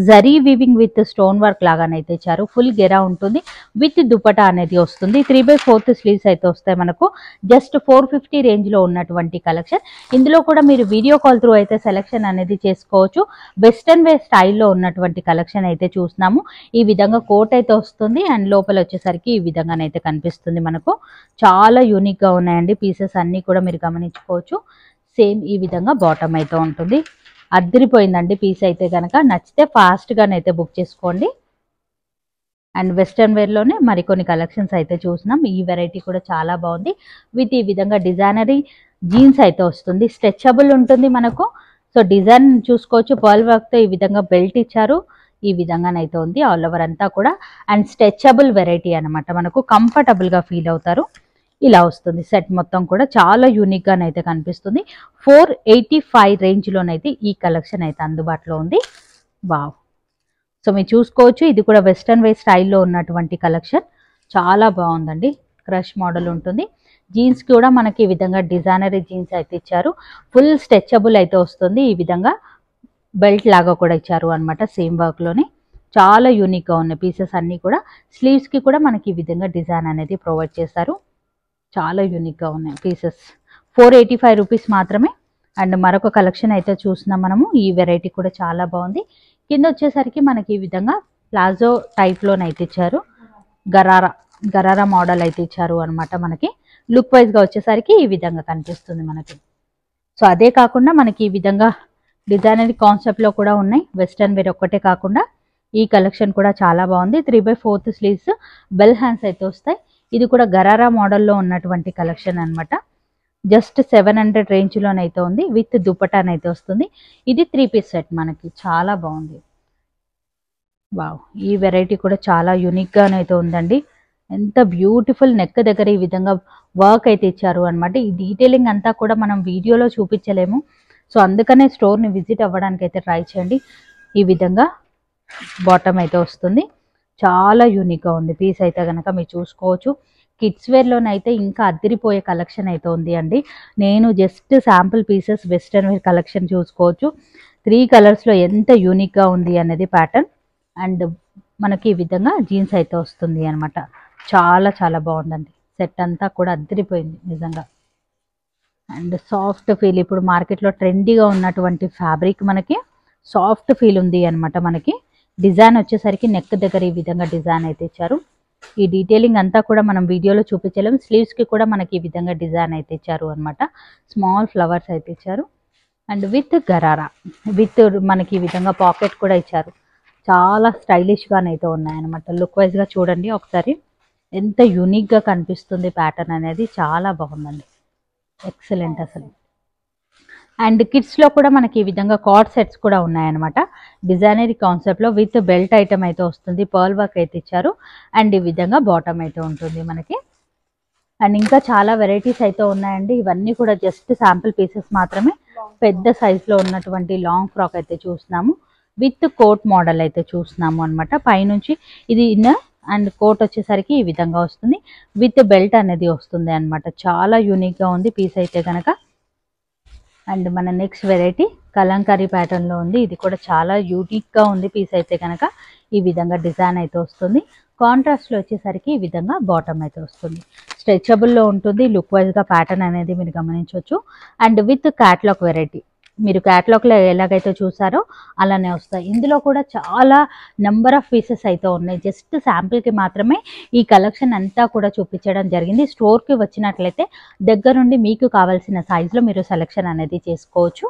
zari weaving with stone work లాగానైతే ఇచ్చారు. ఫుల్ గెరా ఉంటుంది. విత్ దుపటా అనేది వస్తుంది. 3/4 స్లీవ్స్ అయితే వస్తాయి మనకు. జస్ట్ 450 రేంజ్లో ఉన్నటువంటి కలెక్షన్. ఇందులో కూడా మీరు వీడియో కాల్ త్రూ అయితే సెలెక్షన్ అనేది చేసుకోవచ్చు. వెస్టర్న్ వేర్ స్టైల్లో ఉన్నటువంటి కలెక్షన్ అయితే చూస్తున్నాము. ఈ విధంగా కోట్ అయితే వస్తుంది. అండ్ లోపల వచ్చేసరికి ఈ విధంగానైతే కనిపిస్తుంది మనకు. చాలా యూనిక్గా ఉన్నాయండి పీసెస్ అన్నీ కూడా మీరు గమనించుకోవచ్చు. సేమ్ ఈ విధంగా బాటమ్ అయితే ఉంటుంది. అదిరిపోయిందండి పీస్ అయితే కనుక. నచ్చితే ఫాస్ట్గానైతే బుక్ చేసుకోండి. అండ్ వెస్టర్న్ వేర్లోనే మరికొన్ని కలెక్షన్స్ అయితే చూసినాం. ఈ వెరైటీ కూడా చాలా బాగుంది. విత్ ఈ విధంగా డిజైనరీ జీన్స్ అయితే వస్తుంది. స్ట్రెచబుల్ ఉంటుంది మనకు. సో డిజైన్ చూసుకోవచ్చు. పర్ల్ వర్క్తో ఈ విధంగా బెల్ట్ ఇచ్చారు. ఈ విధంగానైతే ఉంది ఆల్ ఓవర్ అంతా కూడా. అండ్ స్ట్రెచబుల్ వెరైటీ అనమాట. మనకు కంఫర్టబుల్గా ఫీల్ అవుతారు. ఇలా వస్తుంది సెట్ మొత్తం కూడా. చాలా యూనిక్గానైతే కనిపిస్తుంది. 485 రేంజ్లోనైతే ఈ కలెక్షన్ అయితే అందుబాటులో ఉంది. వావ్, సో మీరు చూసుకోవచ్చు. ఇది కూడా వెస్టర్న్ వేర్ స్టైల్లో ఉన్నటువంటి కలెక్షన్. చాలా బాగుందండి. క్రష్ మోడల్ ఉంటుంది. జీన్స్ కూడా మనకి ఈ విధంగా డిజైనరీ జీన్స్ అయితే ఇచ్చారు. ఫుల్ స్ట్రెచబుల్ అయితే వస్తుంది. ఈ విధంగా బెల్ట్ లాగా కూడా ఇచ్చారు అనమాట. సేమ్ వర్క్లోనే చాలా యూనిక్గా ఉన్నాయి పీసెస్ అన్నీ కూడా. స్లీవ్స్కి కూడా మనకి ఈ విధంగా డిజైన్ అనేది ప్రొవైడ్ చేస్తారు. చాలా యూనిక్గా ఉన్నాయి పీసెస్. 485 రూపీస్ మాత్రమే. అండ్ మరొక కలెక్షన్ అయితే చూస్తున్నాం మనము. ఈ వెరైటీ కూడా చాలా బాగుంది. కింద వచ్చేసరికి మనకి ఈ విధంగా ప్లాజో టైప్లోనైతే ఇచ్చారు. గరారా మోడల్ అయితే ఇచ్చారు అనమాట మనకి. లుక్ వైజ్గా వచ్చేసరికి ఈ విధంగా కనిపిస్తుంది మనకి. సో అదే కాకుండా మనకి ఈ విధంగా డిజైనరీ కాన్సెప్ట్లో కూడా ఉన్నాయి. వెస్టర్న్ వేర్ ఒక్కటే కాకుండా ఈ కలెక్షన్ కూడా చాలా బాగుంది. 3/4 స్లీవ్స్, బెల్ హ్యాండ్స్ అయితే వస్తాయి. ఇది కూడా గరారా మోడల్లో ఉన్నటువంటి కలెక్షన్ అనమాట. జస్ట్ 700 రేంజ్లోనైతే ఉంది. విత్ దుపటానైతే వస్తుంది. ఇది 3 పీస్ సెట్ మనకి. చాలా బాగుంది. వావ్, ఈ వెరైటీ కూడా చాలా యూనిక్గానైతే ఉందండి. ఎంత బ్యూటిఫుల్ నెక్ దగ్గర ఈ విధంగా వర్క్ అయితే ఇచ్చారు అనమాట. ఈ డీటెయిలింగ్ అంతా కూడా మనం వీడియోలో చూపించలేము. సో అందుకనే స్టోర్ని విజిట్ అవ్వడానికి అయితే ట్రై చేయండి. ఈ విధంగా బాటమ్ అయితే వస్తుంది. చాలా యూనిక్గా ఉంది పీస్ అయితే కనుక మీరు చూసుకోవచ్చు. కిడ్స్ వేర్లోనైతే ఇంకా అదిరిపోయే కలెక్షన్ అయితే ఉంది అండి. నేను just sample pieces western wear collection చూసుకోవచ్చు. 3 కలర్స్లో ఎంత యూనిక్గా ఉంది అనేది ప్యాటర్న్. అండ్ మనకి ఈ విధంగా జీన్స్ అయితే వస్తుంది అనమాట. చాలా చాలా బాగుందండి. సెట్ అంతా కూడా అదిరిపోయింది నిజంగా. అండ్ సాఫ్ట్ ఫీల్, ఇప్పుడు మార్కెట్లో ట్రెండీగా ఉన్నటువంటి ఫ్యాబ్రిక్ మనకి సాఫ్ట్ ఫీల్ ఉంది అనమాట మనకి. డిజైన్ వచ్చేసరికి నెక్ దగ్గర ఈ విధంగా డిజైన్ అయితే ఇచ్చారు. ఈ డీటెయిలింగ్ అంతా కూడా మనం వీడియోలో చూపించలేము. స్లీవ్స్కి కూడా మనకి ఈ విధంగా డిజైన్ అయితే ఇచ్చారు అనమాట. స్మాల్ ఫ్లవర్స్ అయితే ఇచ్చారు. అండ్ విత్ గరారా, విత్ మనకి ఈ విధంగా పాకెట్ కూడా ఇచ్చారు. చాలా స్టైలిష్గానైతే ఉన్నాయన్నమాట. లుక్ వైజ్గా చూడండి ఒకసారి. ఎంత యూనిక్గా కనిపిస్తుంది ప్యాటర్న్ అనేది. చాలా బాగుందండి. ఎక్సలెంట్ అసలు. అండ్ కిడ్స్లో కూడా మనకి ఈ విధంగా కార్డ్ సెట్స్ కూడా ఉన్నాయన్నమాట. డిజైనరీ కాన్సెప్ట్లో విత్ బెల్ట్ ఐటమ్ అయితే వస్తుంది. పర్ల్ వర్క్ అయితే ఇచ్చారు. అండ్ ఈ విధంగా బాటమ్ అయితే ఉంటుంది మనకి. అండ్ ఇంకా చాలా వెరైటీస్ అయితే ఉన్నాయండి. ఇవన్నీ కూడా జస్ట్ శాంపుల్ పీసెస్ మాత్రమే. పెద్ద సైజులో ఉన్నటువంటి లాంగ్ ఫ్రాక్ అయితే చూస్తున్నాము. విత్ కోట్ మోడల్ అయితే చూస్తున్నాము అనమాట. పైనుంచి ఇది ఇన్నర్ అండ్ కోట్ వచ్చేసరికి ఈ విధంగా వస్తుంది. విత్ బెల్ట్ అనేది వస్తుంది అనమాట. చాలా యూనిక్గా ఉంది పీస్ అయితే కనుక. అండ్ మన నెక్స్ట్ వెరైటీ కలంకారీ ప్యాటర్న్లో ఉంది. ఇది కూడా చాలా యూనిక్గా ఉంది పీస్ అయితే కనుక. ఈ విధంగా డిజైన్ అయితే వస్తుంది. కాంట్రాస్ట్లో వచ్చేసరికి ఈ విధంగా బాటమ్ అయితే వస్తుంది. స్ట్రెచబుల్లో ఉంటుంది. లుక్ వైజ్గా ప్యాటర్న్ అనేది మీరు గమనించవచ్చు. అండ్ విత్ క్యాట్లాగ్ వెరైటీ, మీరు క్యాట్లాగ్లో ఎలాగైతే చూసారో అలానే వస్తాయి. ఇందులో కూడా చాలా నెంబర్ ఆఫ్ పీసెస్ అయితే ఉన్నాయి. జస్ట్ శాంపిల్కి మాత్రమే ఈ కలెక్షన్ అంతా కూడా చూపించడం జరిగింది. స్టోర్కి వచ్చినట్లయితే దగ్గరుండి మీకు కావాల్సిన సైజులో మీరు సెలెక్షన్ అనేది చేసుకోవచ్చు.